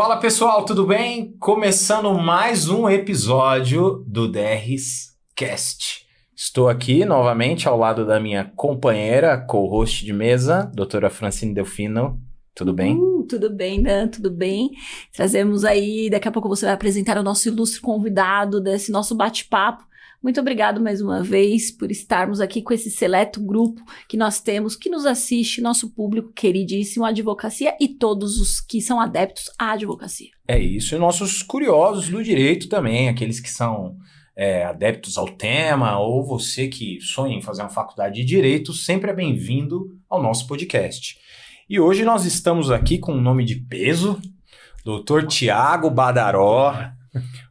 Fala pessoal, tudo bem? Começando mais um episódio do DRs Cast. Estou aqui novamente ao lado da minha companheira, co-host de mesa, doutora Francine Delfino. Tudo bem? Tudo bem, Dan, tudo bem. Trazemos aí, daqui a pouco você vai apresentar o nosso ilustre convidado desse nosso bate-papo. Muito obrigado mais uma vez por estarmos aqui com esse seleto grupo que nós temos, que nos assiste, nosso público queridíssimo, a advocacia e todos os que são adeptos à advocacia. É isso, e nossos curiosos do direito também, aqueles que são adeptos ao tema, ou você que sonha em fazer uma faculdade de direito, sempre é bem-vindo ao nosso podcast. E hoje nós estamos aqui com um nome de peso, Dr. Tiago Badaró,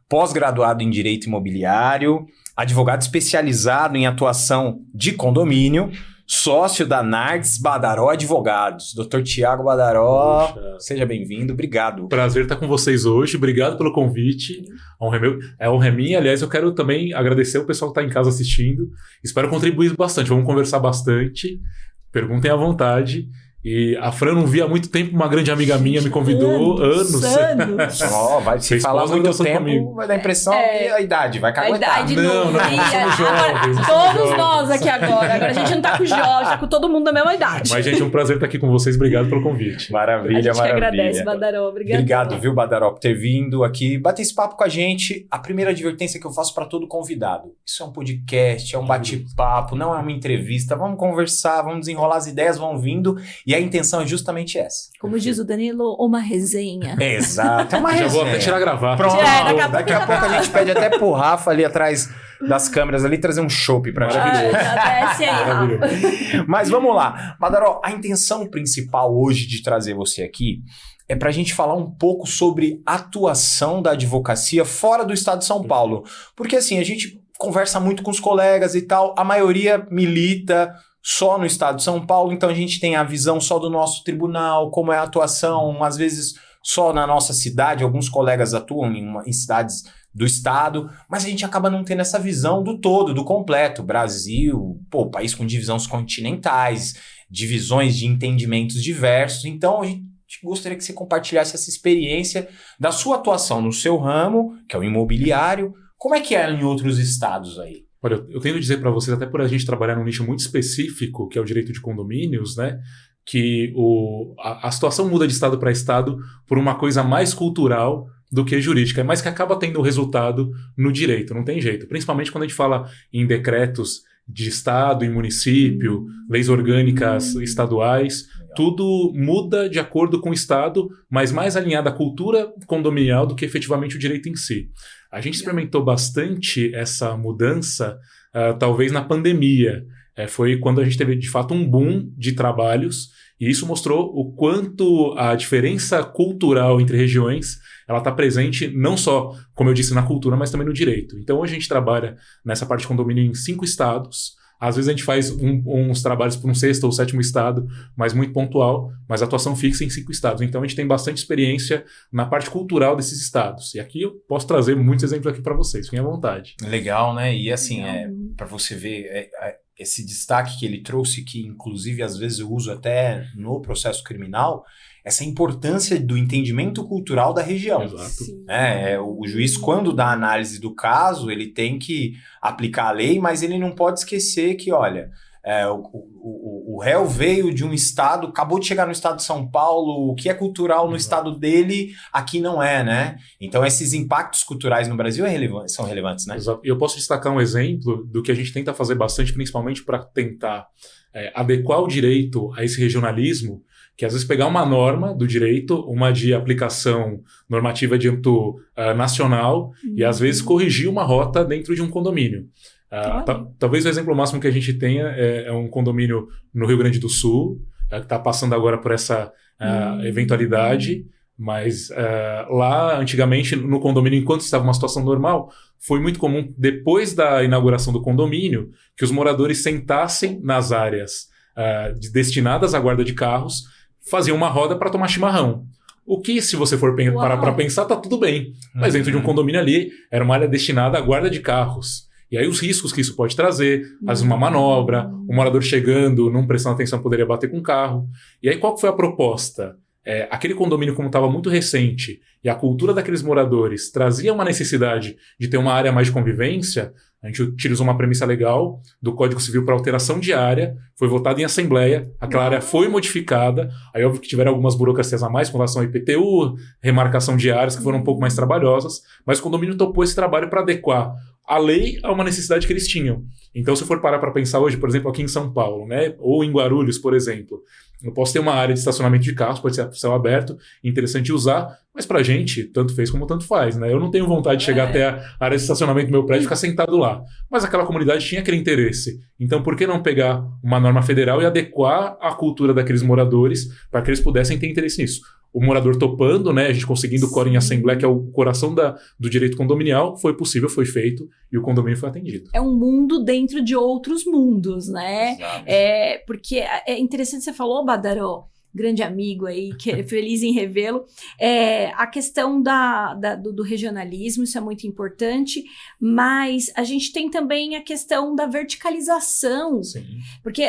pós-graduado em Direito Imobiliário, advogado especializado em atuação de condomínio, sócio da Nardes Badaró Advogados. Dr. Tiago Badaró, seja bem-vindo, obrigado. Prazer estar com vocês hoje, obrigado pelo convite. É honra minha, aliás, eu quero também agradecer o pessoal que está em casa assistindo. Espero contribuir bastante, vamos conversar bastante, perguntem à vontade. E a Fran não via há muito tempo, uma grande amiga minha me convidou, anos. Vai se falar muito tempo, comigo. Vai dar a impressão que a idade vai caguetar. A idade não, somos jovens. Todos nós aqui agora a gente não tá com jovens, tá com todo mundo da mesma idade. Mas, gente, é um prazer estar aqui com vocês, obrigado pelo convite. Maravilha, a gente maravilha. agradece, Badaró, Obrigado, viu, Badaró, por ter vindo aqui, bater esse papo com a gente. A primeira advertência que eu faço para todo convidado, isso é um podcast, é um bate-papo, não é uma entrevista, vamos conversar, vamos desenrolar as ideias, vão vindo, e a intenção é justamente essa. Como diz o Danilo, uma resenha. Exato, é uma resenha. Já vou até tirar a gravata. Pronto, daqui a pouco a gente pede até pro Rafa ali atrás das câmeras ali trazer um chopp pra gente. Desce aí, Rafa. Mas vamos lá. Badaró, a intenção principal hoje de trazer você aqui é pra gente falar um pouco sobre a atuação da advocacia fora do estado de São Paulo. Porque assim, a gente conversa muito com os colegas e tal, a maioria milita só no estado de São Paulo, então a gente tem a visão só do nosso tribunal, como é a atuação, às vezes só na nossa cidade, alguns colegas atuam em cidades do estado, mas a gente acaba não tendo essa visão do todo, do completo. Brasil, país com divisões continentais, divisões de entendimentos diversos, então a gente gostaria que você compartilhasse essa experiência da sua atuação no seu ramo, que é o imobiliário. Como é que é em outros estados aí? Olha, eu tento dizer para vocês, até por a gente trabalhar num nicho muito específico, que é o direito de condomínios, né, que a situação muda de estado para estado por uma coisa mais cultural do que jurídica, mas que acaba tendo resultado no direito, não tem jeito. Principalmente quando a gente fala em decretos de estado e município, leis orgânicas estaduais, tudo muda de acordo com o estado, mas mais alinhado à cultura condominial do que efetivamente o direito em si. A gente experimentou bastante essa mudança, talvez na pandemia. Foi quando a gente teve, de fato, um boom de trabalhos, e isso mostrou o quanto a diferença cultural entre regiões ela está presente não só, como eu disse, na cultura, mas também no direito. Então, hoje a gente trabalha nessa parte de condomínio em 5 estados. Às vezes a gente faz uns trabalhos para um 6º ou 7º estado, mas muito pontual, mas atuação fixa em 5 estados. Então a gente tem bastante experiência na parte cultural desses estados. E aqui eu posso trazer muitos exemplos aqui para vocês, fiquem à vontade. Legal, né? E assim, para você ver esse destaque que ele trouxe, que inclusive às vezes eu uso até no processo criminal, essa importância do entendimento cultural da região. Exato. O juiz, quando dá a análise do caso, ele tem que aplicar a lei, mas ele não pode esquecer que, olha, o réu veio de um estado, acabou de chegar no estado de São Paulo, o que é cultural no estado dele, aqui não é, né? Então esses impactos culturais no Brasil são relevantes, né? Exato. E eu posso destacar um exemplo do que a gente tenta fazer bastante, principalmente para tentar adequar o direito a esse regionalismo, que às vezes pegar uma norma do direito, uma de aplicação normativa de âmbito nacional, e às vezes corrigir uma rota dentro de um condomínio. Talvez o exemplo máximo que a gente tenha é um condomínio no Rio Grande do Sul, que está passando agora por essa eventualidade, mas lá, antigamente, no condomínio, enquanto estava uma situação normal, foi muito comum, depois da inauguração do condomínio, que os moradores sentassem nas áreas destinadas à guarda de carros, faziam uma roda para tomar chimarrão. O que, se você for parar para pensar, tá tudo bem. Mas dentro de um condomínio ali, era uma área destinada à guarda de carros. E aí os riscos que isso pode trazer, às vezes uma manobra, o morador chegando, não prestando atenção, poderia bater com o carro. E aí qual que foi a proposta? aquele condomínio, como estava muito recente, e a cultura daqueles moradores trazia uma necessidade de ter uma área mais de convivência, a gente utilizou uma premissa legal do Código Civil para alteração de área, foi votado em assembleia, aquela área foi modificada, aí óbvio que tiveram algumas burocracias a mais com relação ao IPTU, remarcação de áreas que foram um pouco mais trabalhosas, mas o condomínio topou esse trabalho para adequar a lei a uma necessidade que eles tinham. Então, se eu for parar para pensar hoje, por exemplo, aqui em São Paulo, né, ou em Guarulhos, por exemplo, eu posso ter uma área de estacionamento de carros, pode ser céu aberto, interessante usar, mas pra gente, tanto fez como tanto faz, né? Eu não tenho vontade de chegar até a área de estacionamento do meu prédio e ficar sentado lá. Mas aquela comunidade tinha aquele interesse. Então, por que não pegar uma norma federal e adequar a cultura daqueles moradores para que eles pudessem ter interesse nisso? O morador topando, né? A gente conseguindo o quórum em assembleia, que é o coração do direito condominial, foi possível, foi feito e o condomínio foi atendido. É um mundo dentro de outros mundos, né? Exato. Porque é interessante, você falou, Badaró, grande amigo aí, que é feliz em revê-lo, a questão do regionalismo, isso é muito importante, mas a gente tem também a questão da verticalização. Sim. Porque,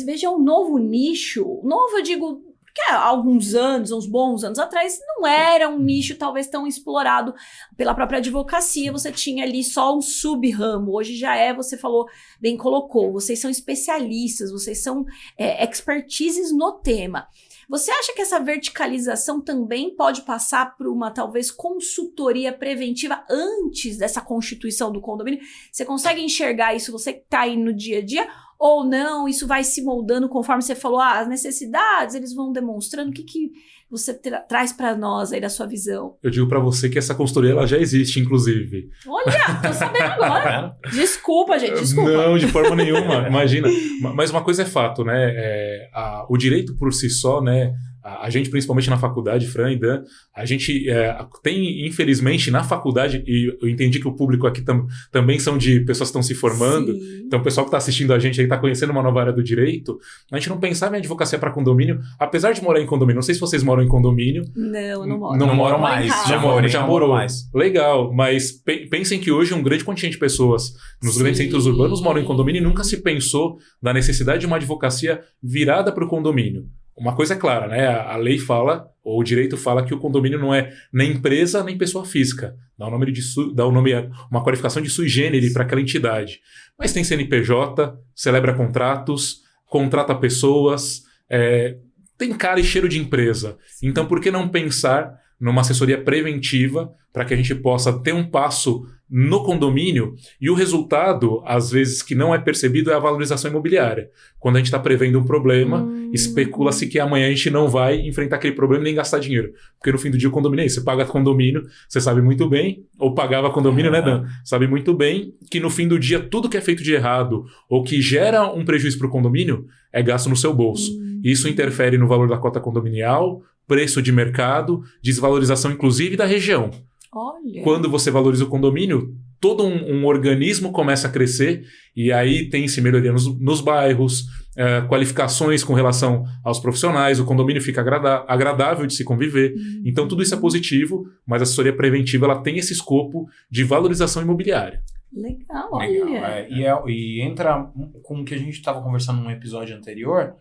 veja, um novo nicho, novo eu digo, que há alguns anos, uns bons anos atrás, não era um nicho talvez tão explorado pela própria advocacia, você tinha ali só um sub-ramo, hoje já você falou, bem colocou, vocês são especialistas, vocês são expertises no tema. Você acha que essa verticalização também pode passar por uma, talvez, consultoria preventiva antes dessa constituição do condomínio? Você consegue enxergar isso, você que está aí no dia a dia, ou não, isso vai se moldando conforme você falou, as necessidades, eles vão demonstrando, o que você traz para nós aí da sua visão? Eu digo para você que essa consultoria ela já existe, inclusive. Olha, tô sabendo agora. Desculpa, gente, desculpa. Não, de forma nenhuma, imagina. Mas uma coisa é fato, né? O direito por si só, né? A gente, principalmente na faculdade, Fran e Dan, a gente tem, infelizmente, na faculdade, e eu entendi que o público aqui também são de pessoas que estão se formando, Sim. então o pessoal que está assistindo a gente aí está conhecendo uma nova área do direito, a gente não pensava em advocacia para condomínio, apesar de morar em condomínio. Não sei se vocês moram em condomínio. Não, eu não moro. Não moro em mais. casa. Já morou mais. Legal, mas pensem que hoje um grande contingente de pessoas nos grandes centros urbanos moram em condomínio e nunca se pensou na necessidade de uma advocacia virada para o condomínio. Uma coisa é clara, né? A lei fala, ou o direito fala que o condomínio não é nem empresa nem pessoa física. Dá o nome uma qualificação de sui generis para aquela entidade. Mas tem CNPJ, celebra contratos, contrata pessoas, tem cara e cheiro de empresa. Então, por que não pensar numa assessoria preventiva para que a gente possa ter um passo no condomínio e o resultado, às vezes, que não é percebido é a valorização imobiliária. Quando a gente está prevendo um problema, especula-se que amanhã a gente não vai enfrentar aquele problema nem gastar dinheiro. Porque no fim do dia o condomínio é isso. Você paga condomínio, você sabe muito bem, ou pagava condomínio, né, Dan? Sabe muito bem que no fim do dia tudo que é feito de errado ou que gera um prejuízo para o condomínio é gasto no seu bolso. Isso interfere no valor da cota condominial, preço de mercado, desvalorização inclusive da região. Olha. Quando você valoriza o condomínio, todo um organismo começa a crescer e aí tem-se melhoria nos bairros, qualificações com relação aos profissionais, o condomínio fica agradável de se conviver. Então tudo isso é positivo, mas a assessoria preventiva ela tem esse escopo de valorização imobiliária. Legal, olha. E entra com o que a gente estava conversando num episódio anterior,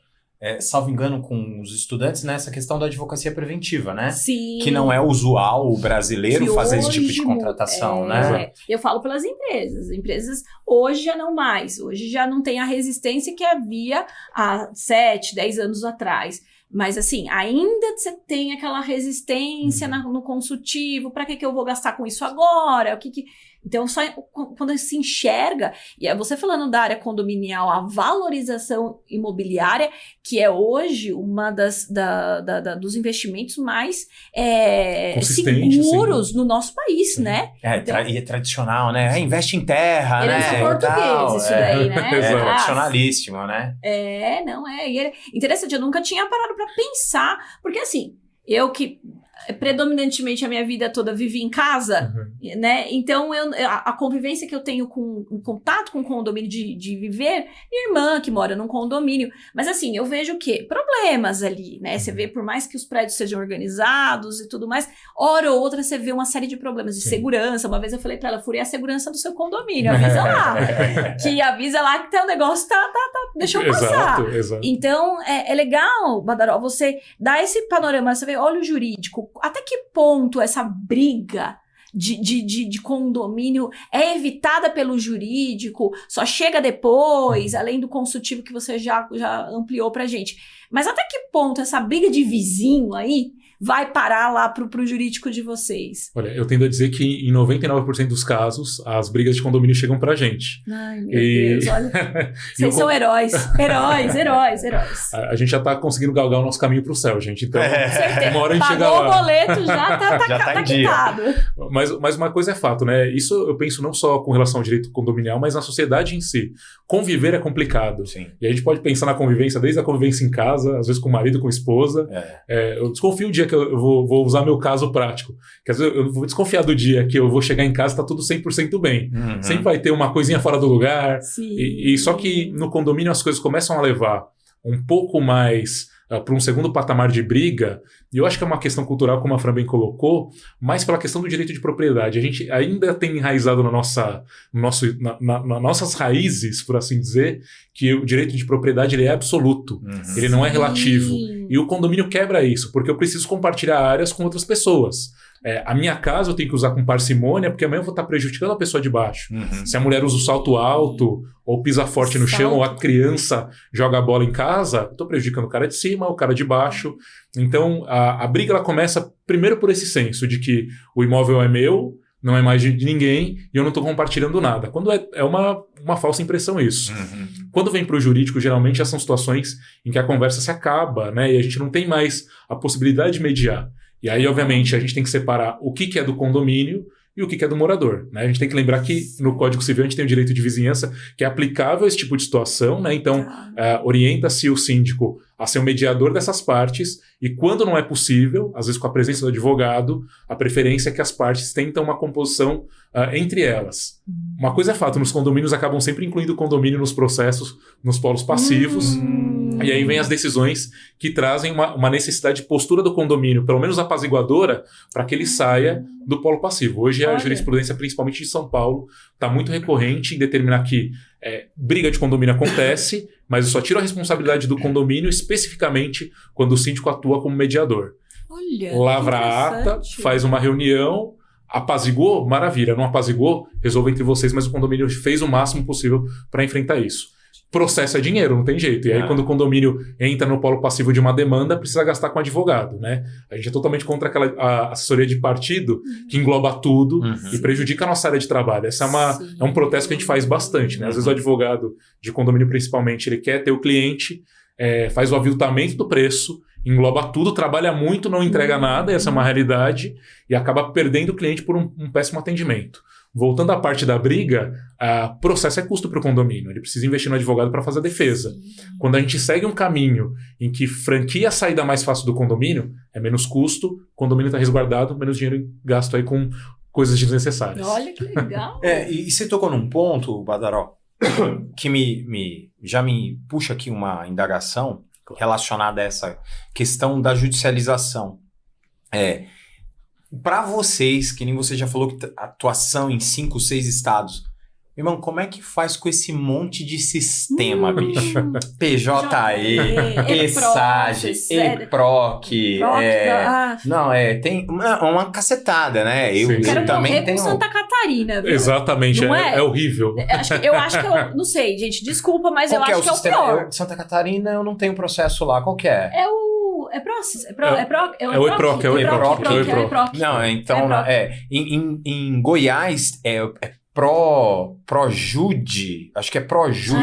salvo engano com os estudantes, nessa questão da advocacia preventiva, né? Sim. Que não é usual o brasileiro Que fazer esse tipo de hoje contratação, né? Eu falo pelas empresas. As empresas hoje já não mais. Hoje já não tem a resistência que havia há 7, 10 anos atrás. Mas assim, ainda você tem aquela resistência no consultivo. Para que eu vou gastar com isso agora? Então, só quando se enxerga, e você falando da área condominial, a valorização imobiliária, que é hoje uma dos investimentos mais seguros no nosso país, né? Então, e é tradicional, né? Investe em terra, né? Herança português, isso daí, né? É tradicionalíssimo, né? E é interessante, eu nunca tinha parado para pensar, porque assim, eu que predominantemente a minha vida toda vivi em casa, né? Então a convivência que eu tenho com o contato com o condomínio de viver, minha irmã que mora num condomínio, mas assim, eu vejo o quê? Problemas ali, né? Você vê, por mais que os prédios sejam organizados e tudo mais, hora ou outra você vê uma série de problemas de segurança. Uma vez eu falei pra ela, furei a segurança do seu condomínio, avisa lá. Avisa lá que o negócio deixa eu passar. Exato. Então, é legal, Badaró, você dar esse panorama, você vê, olha o jurídico, até que ponto essa briga de condomínio é evitada pelo jurídico, só chega depois, além do consultivo que você já ampliou pra gente. Mas até que ponto essa briga de vizinho aí vai parar lá pro jurídico de vocês? Olha, eu tendo a dizer que em 99% dos casos, as brigas de condomínio chegam pra gente. Ai, meu Deus, olha. Vocês são heróis. Heróis. A gente já tá conseguindo galgar o nosso caminho pro céu, gente. Então, uma hora a gente chega lá. Pagou o boleto, já tá quitado. Mas uma coisa é fato, né? Isso eu penso não só com relação ao direito condominial, mas na sociedade em si. Conviver é complicado. Sim. E a gente pode pensar na convivência, desde a convivência em casa, às vezes com o marido, com a esposa. Eu desconfio o dia que eu vou usar meu caso prático. Quer dizer, eu vou desconfiar do dia que eu vou chegar em casa e tá tudo 100% bem. Sempre vai ter uma coisinha fora do lugar. E só que no condomínio as coisas começam a levar um pouco mais para um segundo patamar de briga, e eu acho que é uma questão cultural, como a Fran bem colocou, mais pela questão do direito de propriedade. A gente ainda tem enraizado nas nossas raízes, por assim dizer, que o direito de propriedade ele é absoluto, ele não é relativo. E o condomínio quebra isso, porque eu preciso compartilhar áreas com outras pessoas. A minha casa eu tenho que usar com parcimônia, porque amanhã eu vou estar prejudicando a pessoa de baixo. Se a mulher usa o salto alto, ou pisa forte no chão, ou a criança joga a bola em casa, eu estou prejudicando o cara de cima, o cara de baixo. Então, a briga ela começa primeiro por esse senso de que o imóvel é meu, não é mais de ninguém, e eu não estou compartilhando nada. Quando é uma falsa impressão isso. Quando vem para o jurídico, geralmente já são situações em que a conversa se acaba, né? E a gente não tem mais a possibilidade de mediar. E aí, obviamente, a gente tem que separar o que é do condomínio e o que é do morador, né? A gente tem que lembrar que no Código Civil a gente tem o direito de vizinhança que é aplicável a esse tipo de situação, né? Então, orienta-se o síndico a ser o mediador dessas partes e quando não é possível, às vezes com a presença do advogado, a preferência é que as partes tentam uma composição entre elas. Uma coisa é fato, nos condomínios acabam sempre incluindo o condomínio nos processos, nos polos passivos, e aí vem as decisões que trazem uma necessidade de postura do condomínio, pelo menos apaziguadora, para que ele saia do polo passivo. Hoje a jurisprudência, principalmente de São Paulo, está muito recorrente em determinar que briga de condomínio acontece, mas eu só tiro a responsabilidade do condomínio especificamente quando o síndico atua como mediador. Olha, lavra a ata, faz uma reunião, apaziguou, maravilha. Não apaziguou, resolve entre vocês, mas o condomínio fez o máximo possível para enfrentar isso. Processo é dinheiro, não tem jeito. E aí, quando o condomínio entra no polo passivo de uma demanda, precisa gastar com advogado, né? A gente é totalmente contra a assessoria de partido que engloba tudo e prejudica a nossa área de trabalho. Essa é um protesto que a gente faz bastante, né? Às vezes o advogado de condomínio, principalmente, ele quer ter o cliente, faz o aviltamento do preço, engloba tudo, trabalha muito, não entrega nada, essa é uma realidade, e acaba perdendo o cliente por um péssimo atendimento. Voltando à parte da briga, o processo é custo para o condomínio. Ele precisa investir no advogado para fazer a defesa. Quando a gente segue um caminho em que franquia a saída mais fácil do condomínio, é menos custo, o condomínio está resguardado, menos dinheiro gasto aí com coisas desnecessárias. Olha que legal. E você tocou num ponto, Badaró, que já me puxa aqui uma indagação relacionada a essa questão da judicialização. Para vocês, que nem você já falou, que atuação em 5, 6 estados, irmão, como é que faz com esse monte de sistema, bicho? PJE, ESAGE, EPROC, tem uma cacetada, né? Eu quero também morrer tenho... com Santa Catarina, viu? Exatamente, é horrível. Eu acho que eu não sei, gente, desculpa, mas Qual eu acho que é o pior. Santa Catarina eu não tenho processo lá, qual que é? É o EPROC. Não, então, em Goiás Projude, acho que é Projude,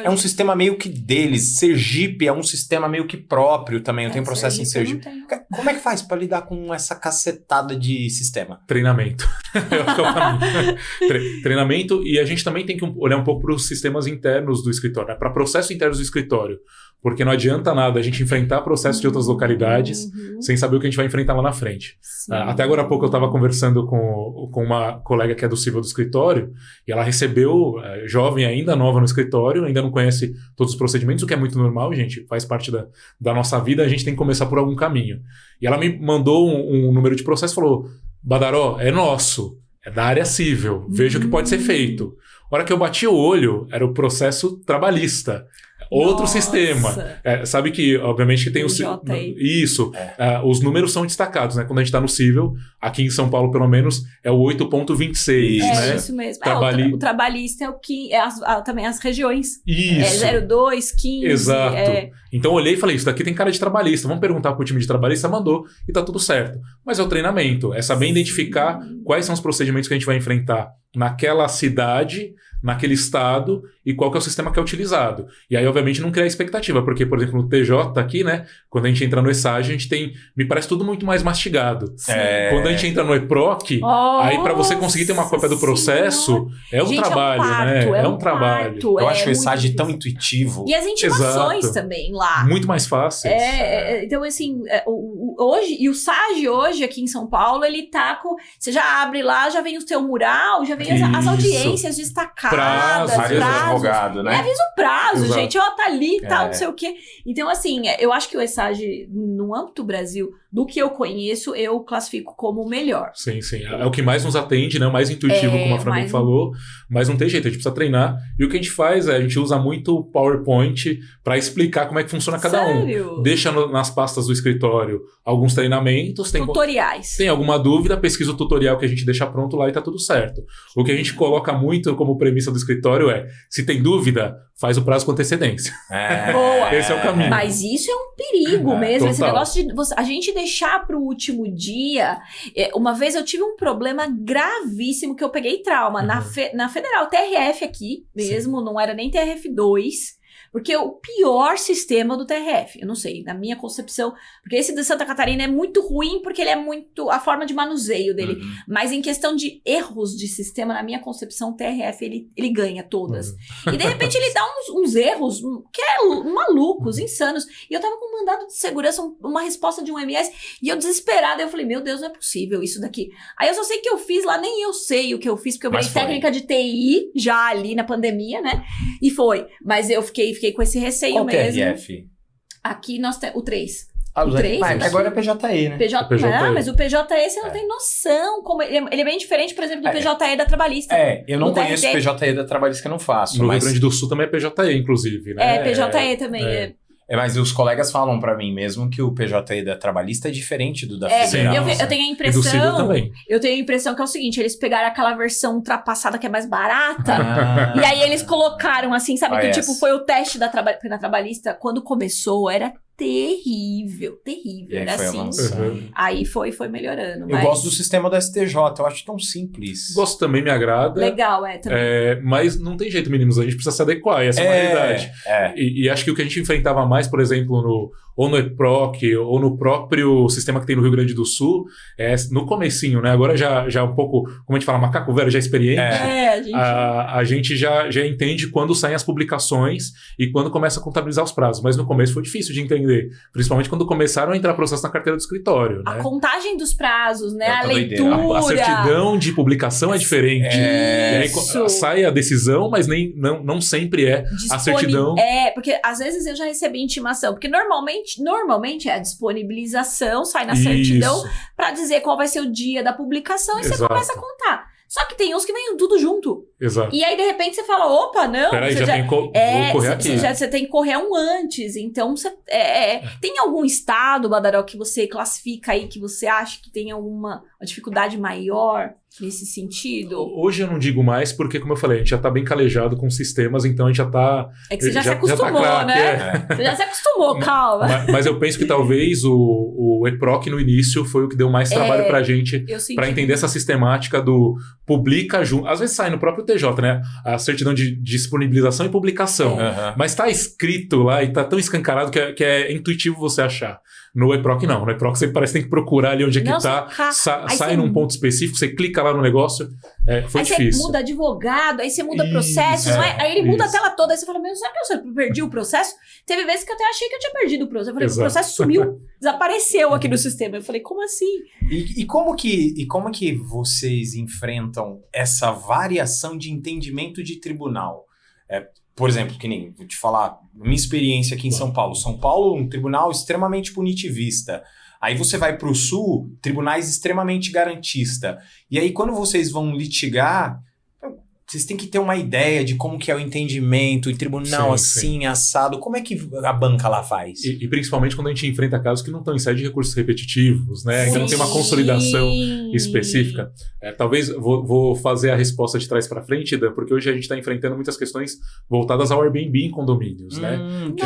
é um sistema meio que deles. Sergipe é um sistema meio que próprio também, eu tenho processo em Sergipe. Como é que faz pra lidar com essa cacetada de sistema? Treinamento. Eu acho que é o caminho. Treinamento, e a gente também tem que olhar um pouco para os sistemas internos do escritório, né? Para processos internos do escritório. Porque não adianta nada a gente enfrentar processos de outras localidades sem saber o que a gente vai enfrentar lá na frente. Até agora há pouco eu estava conversando com uma colega que é do civil do escritório, e ela recebeu, jovem ainda, nova no escritório, ainda não conhece todos os procedimentos, o que é muito normal, gente, faz parte da nossa vida, a gente tem que começar por algum caminho. E ela me mandou um número de processo e falou: Badaró, é nosso, é da área civil, veja o que pode ser feito. A hora que eu bati o olho, era o processo trabalhista. Outro sistema. Sabe que, obviamente, que tem isso. Os números são destacados, né? Quando a gente está no civil, aqui em São Paulo, pelo menos, é o 8.26. É isso mesmo. O trabalhista é o que também as regiões. Isso. 02, 15. Exato. Então eu olhei e falei, isso daqui tem cara de trabalhista. Vamos perguntar pro time de trabalhista, mandou e tá tudo certo. Mas é o treinamento. É saber identificar quais são os procedimentos que a gente vai enfrentar naquela cidade, naquele estado, e qual que é o sistema que é utilizado. E aí, obviamente, não criar expectativa, porque, por exemplo, no TJ aqui, né, quando a gente entra no ESAG, a gente tem, me parece tudo muito mais mastigado. Quando a gente entra no EPROC, aí para você conseguir ter uma cópia do processo, é um trabalho, né? É um trabalho. Eu acho o ESAG tão intuitivo. E as intimações também lá. Muito mais fáceis. Então, assim, hoje, e o SAG hoje, aqui em São Paulo, ele tá com... Você já abre lá, já vem o seu mural, já vem as audiências destacadas, vários advogados, né? Avisa o prazo, exato, gente, tá ali, tal, não sei o quê. Então, assim, eu acho que o ESAG, no âmbito do Brasil, do que eu conheço, eu classifico como o melhor. Sim. É o que mais nos atende, né? O mais intuitivo, como a Fran falou, mas não tem jeito, a gente precisa treinar. E o que a gente faz a gente usa muito o PowerPoint para explicar como é que funciona cada um. Deixa nas pastas do escritório alguns treinamentos. Tutoriais. Tem alguma dúvida, pesquisa o tutorial que a gente deixa pronto lá e tá tudo certo. O que a gente coloca muito como premissa do escritório é, se tem dúvida, faz o prazo com antecedência. Boa. Esse é o caminho. Mas isso é um perigo mesmo. Esse negócio de a gente deixar pro último dia. Uma vez eu tive um problema gravíssimo que eu peguei trauma na Federal TRF aqui mesmo, não era nem TRF2. Porque é o pior sistema do TRF, eu não sei, na minha concepção, porque esse de Santa Catarina é muito ruim porque ele é muito, a forma de manuseio dele, mas em questão de erros de sistema, na minha concepção, o TRF, ele ganha todas. E de repente ele dá uns erros que é malucos, insanos, e eu tava com um mandado de segurança, uma resposta de um MS, e eu desesperada, eu falei, meu Deus, não é possível isso daqui. Aí eu só sei que eu fiz lá, nem eu sei o que eu fiz, porque eu virei técnica de TI, já ali na pandemia, né, e foi, mas eu fiquei com esse receio. Qual mesmo. TRF? Aqui nós temos o 3. O 3? Mas agora é PJE, né? Mas o PJE você não tem noção. Como ele é bem diferente, por exemplo, do PJE da Trabalhista. Eu não conheço o PJE da Trabalhista, que eu não faço. No Rio Grande do Sul também é PJE, inclusive, né? PJE também. Mas os colegas falam pra mim mesmo que o PJE da Trabalhista é diferente do da Federal. Eu tenho a impressão... E do civil também. Eu tenho a impressão que é o seguinte, eles pegaram aquela versão ultrapassada que é mais barata, e aí eles colocaram assim, sabe? Que tipo, foi o teste da Trabalhista, quando começou, era terrível. Era assim. Aí foi melhorando. Eu gosto do sistema da STJ, eu acho tão simples. Gosto também, me agrada. Legal, também. Mas não tem jeito, meninos, a gente precisa se adequar, essa é uma realidade. E acho que o que a gente enfrentava mais, por exemplo, ou no EPROC, ou no próprio sistema que tem no Rio Grande do Sul, no comecinho, né? Agora já um pouco, como a gente fala, macaco velho, já experiente. A gente já entende quando saem as publicações e quando começa a contabilizar os prazos. Mas no começo foi difícil de entender. Principalmente quando começaram a entrar processo na carteira do escritório, né? A contagem dos prazos, né? A leitura. A certidão de publicação é diferente. E aí sai a decisão, mas não sempre é a certidão. Porque às vezes eu já recebi intimação. Porque normalmente é a disponibilização, sai na certidão para dizer qual vai ser o dia da publicação e você começa a contar. Só que tem uns que vêm tudo junto. Exato. E aí, de repente, você fala, opa, não. Peraí, vou correr aqui. Você tem que correr um antes. Então, tem algum estado, Badaró, que você classifica aí, que você acha que tem alguma dificuldade maior? nesse sentido? Hoje eu não digo mais porque, como eu falei, a gente já está bem calejado com sistemas, então a gente já está... É que você já se acostumou, né? Você já se acostumou, calma. Mas eu penso que talvez o EPROC no início foi o que deu mais trabalho para a gente, para entender essa sistemática do publica junto. Às vezes sai no próprio TJ, né? A certidão de disponibilização e publicação. Mas está escrito lá e está tão escancarado que é intuitivo você achar. No EPROC não. No EPROC você parece que tem que procurar ali onde é que está. Sai num ponto específico, você clica lá no negócio. Foi difícil. Aí você muda advogado, aí você muda processo, aí ele muda a tela toda, aí você fala, meu, será que eu perdi o processo? Teve vezes que eu até achei que eu tinha perdido o processo. Eu falei, o processo sumiu, desapareceu aqui no sistema. Eu falei, como assim? E como que vocês enfrentam essa variação de entendimento de tribunal? Por exemplo, que nem, vou te falar, minha experiência aqui em São Paulo. São Paulo, um tribunal extremamente punitivista. Aí você vai para o Sul, tribunais extremamente garantista. E aí quando vocês vão litigar, vocês têm que ter uma ideia de como que é o entendimento, e tribunal sim, assado. Como é que a banca lá faz? E principalmente quando a gente enfrenta casos que não estão em sede de recursos repetitivos, né? Ainda não tem uma consolidação específica. Talvez vou fazer a resposta de trás para frente, Dan, porque hoje a gente está enfrentando muitas questões voltadas ao Airbnb em condomínios, né? Que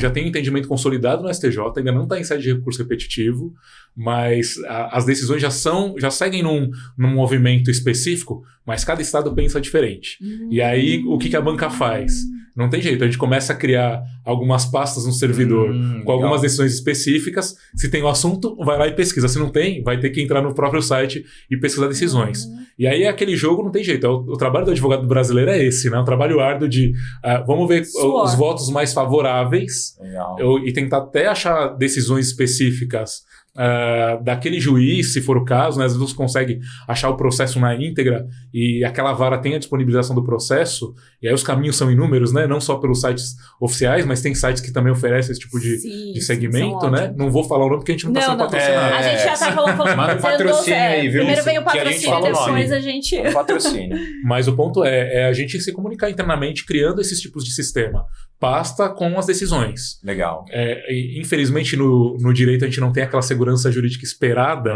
já tem um entendimento consolidado no STJ, ainda não está em sede de recurso repetitivo, mas as decisões já seguem num movimento específico, mas cada estado pensa diferente. E aí, o que a banca faz? Não tem jeito, a gente começa a criar algumas pastas no servidor com algumas decisões específicas. Se tem o assunto, vai lá e pesquisa. Se não tem, vai ter que entrar no próprio site e pesquisar decisões. E aí, aquele jogo não tem jeito. O trabalho do advogado brasileiro é esse, né? Um trabalho árduo de vamos ver os votos mais favoráveis e tentar até achar decisões específicas daquele juiz, se for o caso, né? Às vezes você consegue achar o processo na íntegra e aquela vara tem a disponibilização do processo, e aí os caminhos são inúmeros, né? Não só pelos sites oficiais, mas tem sites que também oferecem esse tipo de segmento, né? Não vou falar o nome porque a gente não está sendo patrocinado. A gente já está falando. Manda patrocínio aí, viu? Primeiro vem o patrocínio, depois a gente... Patrocínio. Mas o ponto é a gente se comunicar internamente criando esses tipos de sistema. Pasta com as decisões. Legal. Infelizmente, no direito a gente não tem aquela segurança jurídica esperada.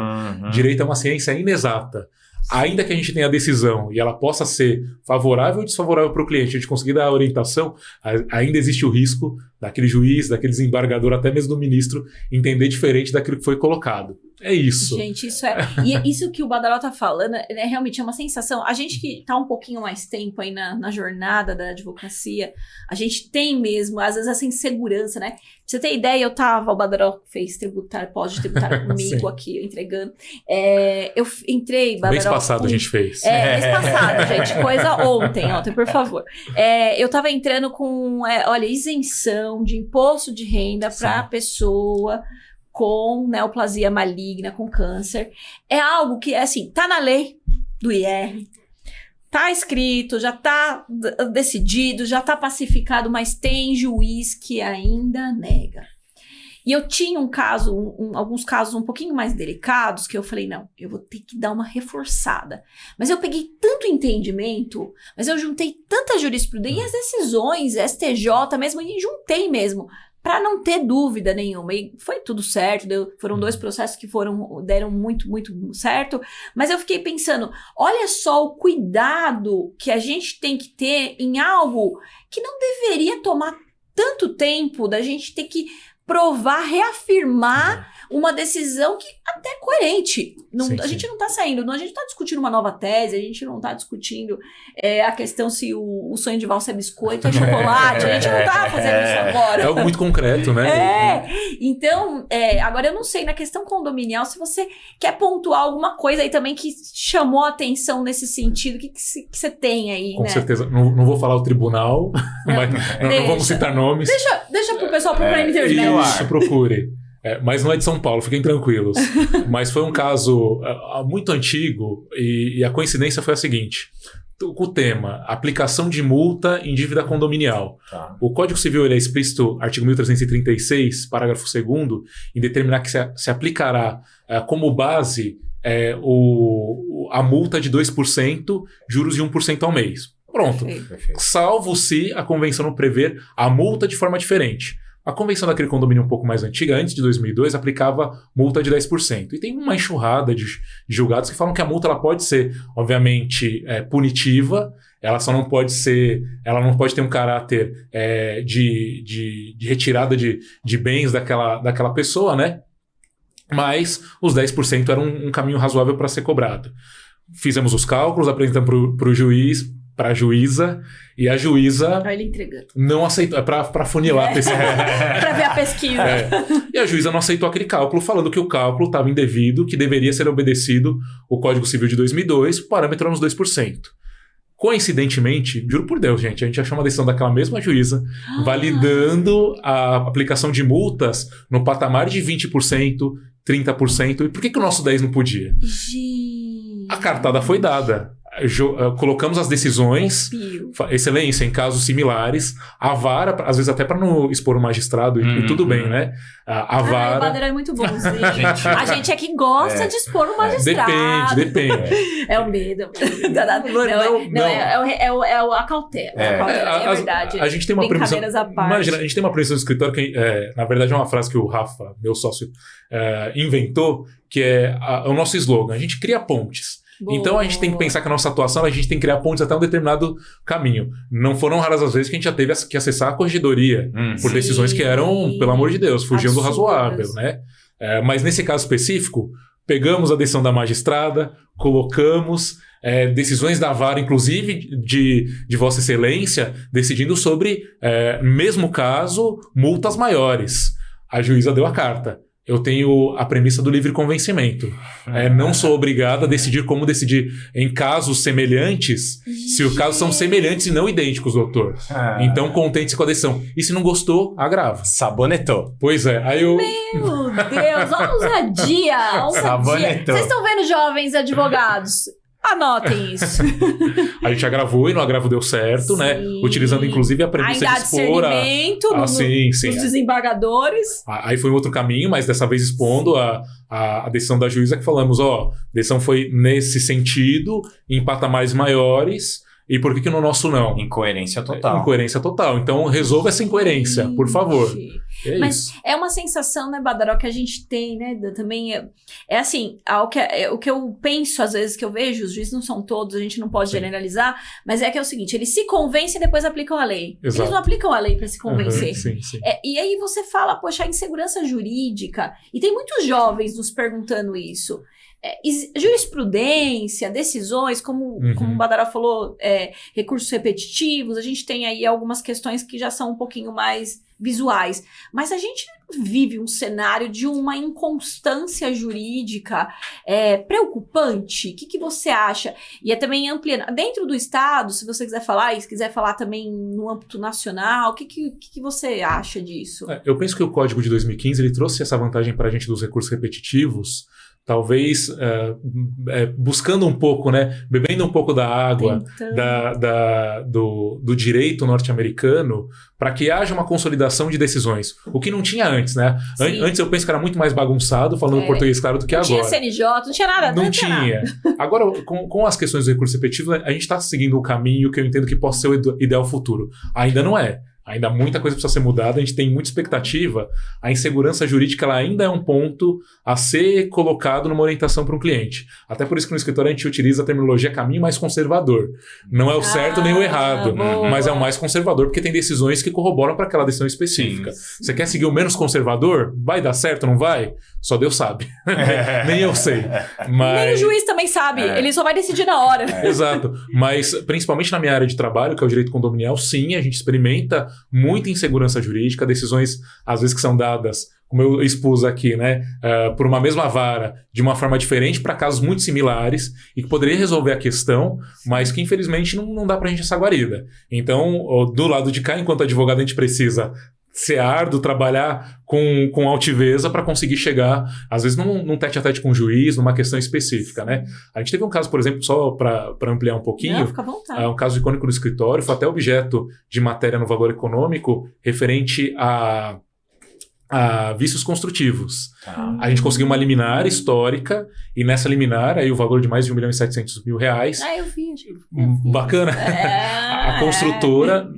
Direito é uma ciência inexata. Ainda que a gente tenha a decisão e ela possa ser favorável ou desfavorável para o cliente, a gente conseguir dar a orientação, ainda existe o risco daquele juiz, daquele desembargador, até mesmo do ministro, entender diferente daquilo que foi colocado. É isso. Gente, e isso que o Badaró tá falando, realmente é uma sensação. A gente que tá um pouquinho mais tempo aí na jornada da advocacia, a gente tem mesmo, às vezes, essa insegurança, né? Pra você ter ideia, o Badaró fez pós-tributário comigo aqui, entregando. Eu entrei, Badaró... Mês passado a gente fez. Mês passado, gente, coisa ontem, por favor. Eu tava entrando com, isenção de imposto de renda para pessoa com neoplasia maligna, com câncer. É algo que, assim, tá na lei do IR, tá escrito, já tá decidido, já tá pacificado, mas tem juiz que ainda nega. E eu tinha alguns casos um pouquinho mais delicados, que eu falei, não, eu vou ter que dar uma reforçada. Mas eu peguei tanto entendimento, mas eu juntei tanta jurisprudência, e as decisões, STJ mesmo, e juntei mesmo, para não ter dúvida nenhuma. E foi tudo certo, foram 2 processos que deram muito, muito certo, mas eu fiquei pensando, olha só o cuidado que a gente tem que ter em algo que não deveria tomar tanto tempo, da gente ter que provar, reafirmar uma decisão que até é coerente. A gente não está saindo, a gente está discutindo uma nova tese, a gente não está discutindo a questão se o sonho de valsa é biscoito ou chocolate, a gente não está fazendo isso agora. É algo muito concreto, né? Então, agora eu não sei, na questão condominial, se você quer pontuar alguma coisa aí também que chamou a atenção nesse sentido, o que você tem aí, Com certeza. Não vou falar o tribunal, mas não vamos citar nomes. Deixa pro pessoal procurar na internet. Isso, procure. Mas não é de São Paulo, fiquem tranquilos. Mas foi um caso muito antigo e a coincidência foi a seguinte. O tema, aplicação de multa em dívida condominial. Tá. O Código Civil ele é explícito, artigo 1336, parágrafo 2º, em determinar que se aplicará como base a multa de 2%, juros de 1% ao mês. Pronto. Perfeito. Salvo se a convenção não prever a multa de forma diferente. A convenção daquele condomínio um pouco mais antiga, antes de 2002, aplicava multa de 10%. E tem uma enxurrada de julgados que falam que a multa ela pode ser, obviamente, punitiva, ela só não pode ser, ela não pode ter um caráter de retirada de bens daquela pessoa, né? Mas os 10% era um caminho razoável para ser cobrado. Fizemos os cálculos, apresentamos para o juiz, para a juíza, e a juíza Olha ele entregando. não aceitou, para funilar a pesquisa. Para ver a pesquisa. E a juíza não aceitou aquele cálculo, falando que o cálculo estava indevido, que deveria ser obedecido o Código Civil de 2002, o parâmetro era uns 2%. Coincidentemente, juro por Deus, gente, a gente achou uma decisão daquela mesma juíza validando a aplicação de multas no patamar de 20%, 30%. E por que o nosso 10% não podia? Gente. A cartada foi dada. Colocamos as decisões, excelência, em casos similares. A vara, às vezes até para não expor o magistrado, e tudo bem, né? A vara... O Bader é muito bonzinho. A gente é que gosta de expor o magistrado. Depende. É o medo. Não. É a cautela. É verdade. A gente tem uma premissa... Brincadeiras à parte. Imagina, a gente tem uma premissa do escritório que, na verdade, é uma frase que o Rafa, meu sócio, inventou, que é o nosso slogan. A gente cria pontes. Boa. Então a gente tem que pensar que a nossa atuação, a gente tem que criar pontes até um determinado caminho. Não foram raras as vezes que a gente já teve que acessar a corregedoria por decisões que eram, pelo amor de Deus, fugiam do razoável, né? Mas nesse caso específico, pegamos a decisão da magistrada, colocamos decisões da vara, inclusive de Vossa Excelência, decidindo sobre, mesmo caso, multas maiores. A juíza deu a carta. Eu tenho a premissa do livre convencimento. Não sou obrigado a decidir como decidir em casos semelhantes, se os casos são semelhantes e não idênticos, doutor. Então, contente-se com a decisão. E se não gostou, agrava. Sabonetou. Pois é. Aí eu... Meu Deus, a ousadia. Sabonetou. Vocês estão vendo, jovens advogados? Anotem isso. A gente agravou e no agravo deu certo, né? Utilizando inclusive a premissa ainda de expor nos desembargadores. Aí foi um outro caminho, mas dessa vez expondo a decisão da juíza, que falamos, a decisão foi nesse sentido, em patamares maiores, e por que no nosso não? Incoerência total. Incoerência total. Então resolva essa incoerência, por favor. Mas isso. É uma sensação, né, Badaró, que a gente tem, né, também assim, o que eu penso às vezes, que eu vejo, os juízes não são todos, a gente não pode generalizar, mas é que é o seguinte, eles se convencem e depois aplicam a lei. Exato. Eles não aplicam a lei para se convencer. Sim. E aí você fala, poxa, a insegurança jurídica, e tem muitos jovens nos perguntando isso. Jurisprudência, decisões, como o Badaró falou, recursos repetitivos, a gente tem aí algumas questões que já são um pouquinho mais visuais, mas a gente vive um cenário de uma inconstância jurídica preocupante. O que você acha? E também ampliando, dentro do Estado, se você quiser falar, e se quiser falar também no âmbito nacional, o que você acha disso? Eu penso que o Código de 2015 ele trouxe essa vantagem para a gente dos recursos repetitivos, talvez buscando um pouco, né, bebendo um pouco da água do direito norte-americano, para que haja uma consolidação de decisões. O que não tinha antes, né? Antes eu penso que era muito mais bagunçado, falando português claro, do que agora. Não tinha CNJ, não tinha nada. Não tinha. Agora, com as questões do recurso repetitivo, a gente está seguindo o caminho que eu entendo que possa ser o ideal futuro. Ainda não é. Ainda muita coisa precisa ser mudada, a gente tem muita expectativa. A insegurança jurídica ela ainda é um ponto a ser colocado numa orientação para um cliente. Até por isso que no escritório a gente utiliza a terminologia caminho mais conservador. Não é o certo nem o errado, mas é o mais conservador, porque tem decisões que corroboram para aquela decisão específica. Sim. Você quer seguir o menos conservador? Vai dar certo, não vai? Só Deus sabe. Nem eu sei. Mas... Nem o juiz também sabe, ele só vai decidir na hora. Exato. Mas principalmente na minha área de trabalho, que é o direito condominial, sim, a gente experimenta muita insegurança jurídica, decisões às vezes que são dadas, como eu expus aqui, né, por uma mesma vara, de uma forma diferente para casos muito similares e que poderia resolver a questão, mas que infelizmente não dá pra gente essa guarida. Então, do lado de cá, enquanto advogado, a gente precisa ser árduo, trabalhar com altiveza para conseguir chegar, às vezes, num tete-a-tete com o juiz, numa questão específica, né? A gente teve um caso, por exemplo, só para ampliar um pouquinho, fica à vontade. Um caso icônico do escritório, foi até objeto de matéria no Valor Econômico, referente a vícios construtivos. Tá. A gente conseguiu uma liminar histórica, e nessa liminar, aí o valor de mais de R$1.700.000. Eu vi. Bacana. A construtora,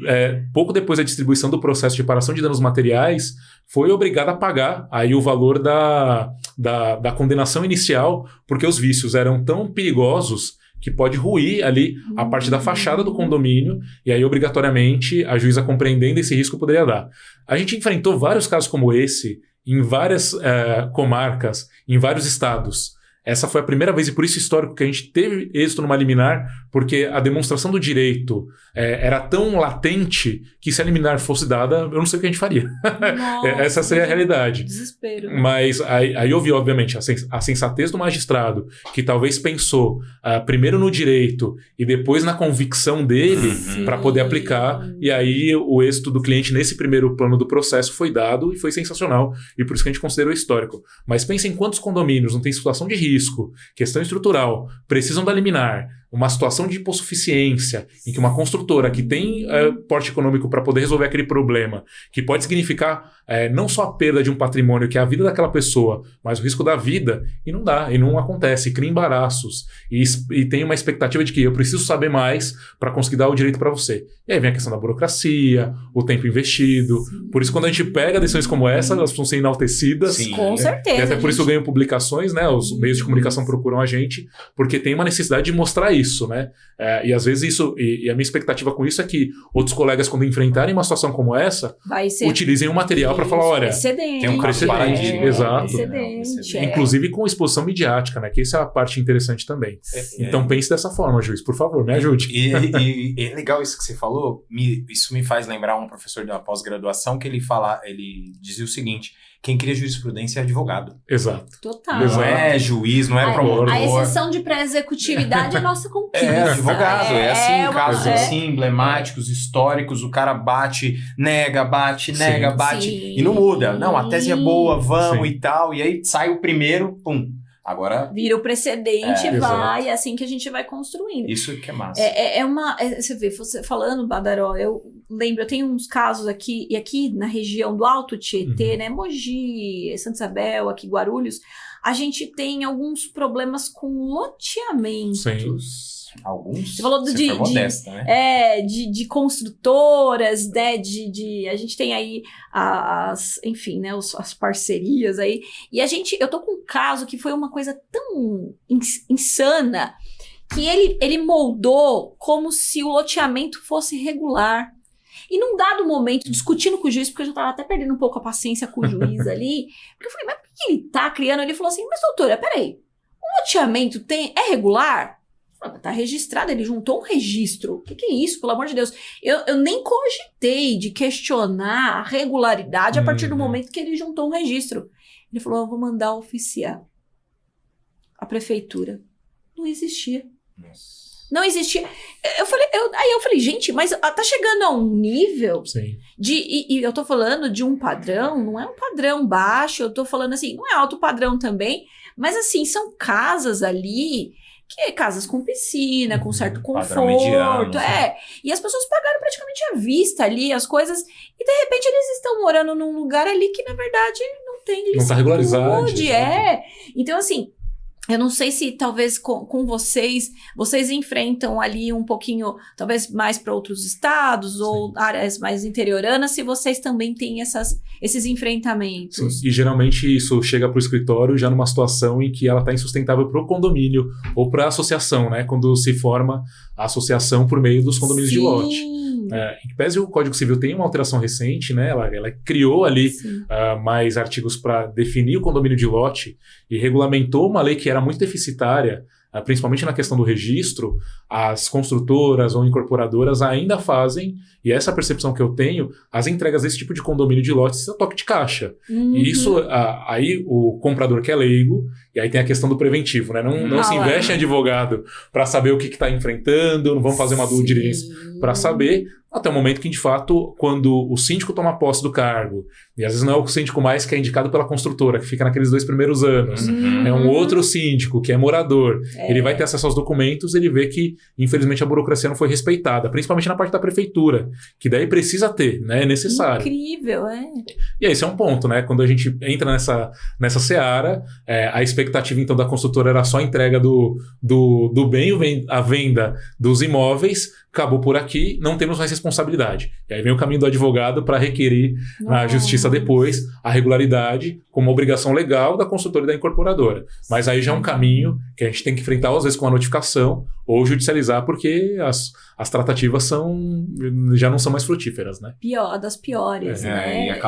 pouco depois da distribuição do processo de reparação de danos materiais, foi obrigada a pagar aí o valor da condenação inicial, porque os vícios eram tão perigosos que pode ruir ali a parte da fachada do condomínio, e aí, obrigatoriamente, a juíza, compreendendo esse risco, poderia dar. A gente enfrentou vários casos como esse em várias comarcas, em vários estados. Essa foi a primeira vez, e por isso histórico, que a gente teve êxito numa liminar, porque a demonstração do direito era tão latente que, se a liminar fosse dada, eu não sei o que a gente faria. Nossa, essa seria a realidade. Desespero. Mas aí houve, obviamente, a sensatez do magistrado, que talvez pensou primeiro no direito e depois na convicção dele para poder aplicar, e aí o êxito do cliente nesse primeiro plano do processo foi dado e foi sensacional, e por isso que a gente considerou histórico. Mas pensa em quantos condomínios não tem situação de risco, questão estrutural, precisam da liminar, uma situação de hipossuficiência, em que uma construtora que tem porte econômico para poder resolver aquele problema, que pode significar não só a perda de um patrimônio, que é a vida daquela pessoa, mas o risco da vida, e não dá, e não acontece, cria embaraços, e tem uma expectativa de que eu preciso saber mais para conseguir dar o direito para você. E aí vem a questão da burocracia, o tempo investido. Sim. Por isso, quando a gente pega decisões como essa, elas precisam ser enaltecidas. Sim, com certeza. E até por isso ganham publicações, né? Os meios de comunicação procuram a gente, porque tem uma necessidade de mostrar isso, né? E às vezes isso, e a minha expectativa com isso é que outros colegas, quando enfrentarem uma situação como essa, utilizem o material para falar, olha, tem um precedente. Exato. Precedente, inclusive com exposição midiática, né? Que essa é a parte interessante também. Então pense dessa forma, juiz, por favor, me ajude. E é legal isso que você falou, isso me faz lembrar um professor de uma pós-graduação que ele dizia o seguinte: quem cria jurisprudência é advogado. Exato. Total. Não é juiz, não é promotor. A exceção de pré-executividade é nossa conquista. É advogado, assim, casos é. assim, emblemáticos, históricos, o cara bate, nega, bate, Sim. e não muda. Não, a tese é boa, vamos Sim. e tal, e aí sai o primeiro, pum. Agora... Vira o precedente, exato. é assim que a gente vai construindo. Isso que é massa. Você vê, você falando, Badaró, eu lembro, eu tenho uns casos aqui, e aqui na região do Alto Tietê, né, Mogi, Santa Isabel, aqui Guarulhos, a gente tem alguns problemas com loteamentos. Sim. Alguns? Você falou foi modesta, né? De construtoras, né? A gente tem aí enfim, né? As parcerias aí. E eu tô com um caso que foi uma coisa tão insana que ele moldou como se o loteamento fosse regular. E num dado momento, discutindo com o juiz, porque eu já tava até perdendo um pouco a paciência com o juiz ali, porque eu falei, mas por que ele tá criando? Ele falou assim, mas doutora, peraí, o loteamento é regular? Tá registrado, ele juntou um registro. O que é isso, pelo amor de Deus? Eu nem cogitei de questionar a regularidade a partir do momento que ele juntou um registro. Ele falou, eu vou mandar oficiar. A prefeitura. Não existia. Nossa. Não existia. Aí eu falei, gente, mas tá chegando a um nível Sim. e eu tô falando de um padrão, não é um padrão baixo, eu tô falando assim, não é alto padrão também, mas assim, são casas ali... que é casas com piscina, com certo conforto, mediano, e as pessoas pagaram praticamente à vista ali as coisas, e de repente eles estão morando num lugar ali que na verdade não tem licitude, não tá regularizado. Então assim, eu não sei se talvez com vocês enfrentam ali um pouquinho, talvez mais para outros estados ou áreas mais interioranas, se vocês também têm esses enfrentamentos. Sim. E geralmente isso chega para o escritório já numa situação em que ela está insustentável para o condomínio ou para a associação, né? Quando se forma a associação por meio dos condomínios de lote. Em que pese o Código Civil tem uma alteração recente, né? Ela criou ali mais artigos para definir o condomínio de lote e regulamentou uma lei que era muito deficitária, principalmente na questão do registro. As construtoras ou incorporadoras ainda fazem, e essa percepção que eu tenho, as entregas desse tipo de condomínio de lotes a toque de caixa. E isso, aí o comprador que é leigo, e aí tem a questão do preventivo, né? Não se investe em advogado para saber o que está enfrentando, não vamos fazer uma due diligence para saber, até o momento que, de fato, quando o síndico toma posse do cargo, e às vezes não é o síndico mais que é indicado pela construtora, que fica naqueles 2 primeiros anos, é um outro síndico, que é morador, ele vai ter acesso aos documentos, ele vê que, infelizmente, a burocracia não foi respeitada, principalmente na parte da prefeitura, que daí precisa ter, né? É necessário. Incrível, E aí, esse é um ponto, né? Quando a gente entra nessa seara, a expectativa, então, da construtora era só a entrega do bem, a venda dos imóveis, acabou por aqui, não temos mais responsabilidade. E aí vem o caminho do advogado para requerer na justiça depois a regularidade como uma obrigação legal da construtora e da incorporadora. Mas aí já é um caminho que a gente tem que enfrentar, às vezes, com a notificação ou judicializar, porque as tratativas já não são mais frutíferas, né? Das piores, né?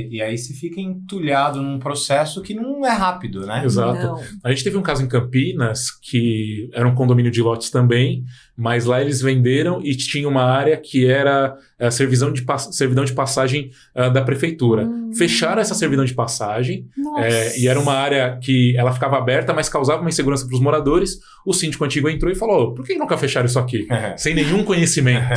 E aí você fica entulhado num processo que não é rápido, né? Exato. Não. A gente teve um caso em Campinas, que era um condomínio de lotes também, mas lá eles venderam e tinha uma área que era a servidão de passagem da prefeitura. Fecharam essa servidão de passagem, e era uma área que ela ficava aberta, mas causava uma insegurança para os moradores. O síndico antigo entrou e falou: por que nunca fecharam isso aqui? Sem nenhum conhecimento.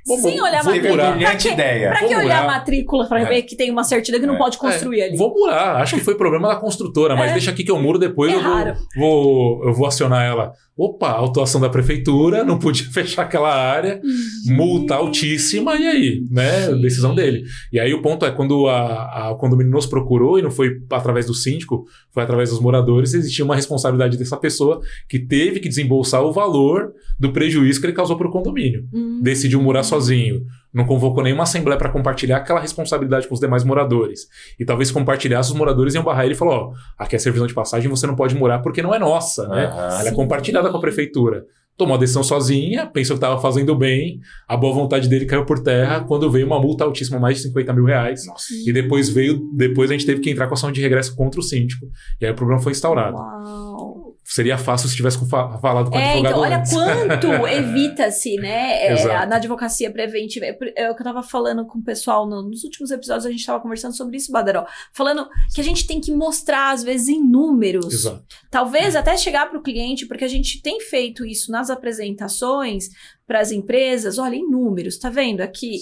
Sem olhar a matrícula. Pra que olhar a matrícula para ver que tem uma certidão que não pode construir ali? Vou murar. Acho que foi problema da construtora, mas deixa aqui que eu muro depois, eu vou acionar ela. Opa, autuação da prefeitura, não podia fechar aquela área, multa altíssima, e aí, né? Decisão dele. E aí o ponto é, quando o condomínio nos procurou, e não foi através do síndico, foi através dos moradores, existia uma responsabilidade dessa pessoa que teve que desembolsar o valor do prejuízo que ele causou para o condomínio. Decidiu morar sozinho. Não convocou nenhuma assembleia para compartilhar aquela responsabilidade com os demais moradores. E talvez compartilhasse, os moradores iam barrar ele e falar: aqui é servidão de passagem, você não pode morar porque não é nossa, né? Ela é compartilhada com a prefeitura. Tomou a decisão sozinha, pensou que estava fazendo bem, a boa vontade dele caiu por terra quando veio uma multa altíssima, mais de 50 mil reais. Nossa. E depois a gente teve que entrar com ação de regresso contra o síndico. E aí o problema foi instaurado. Uau. Seria fácil se tivesse falado com o advogado então, olha antes. quanto evita-se, né, na advocacia preventiva. É o que eu estava falando com o pessoal nos últimos episódios, a gente estava conversando sobre isso, Badaró. Falando que a gente tem que mostrar, às vezes, em números. Exato. Talvez até chegar para o cliente, porque a gente tem feito isso nas apresentações para as empresas, olha, em números, tá vendo aqui?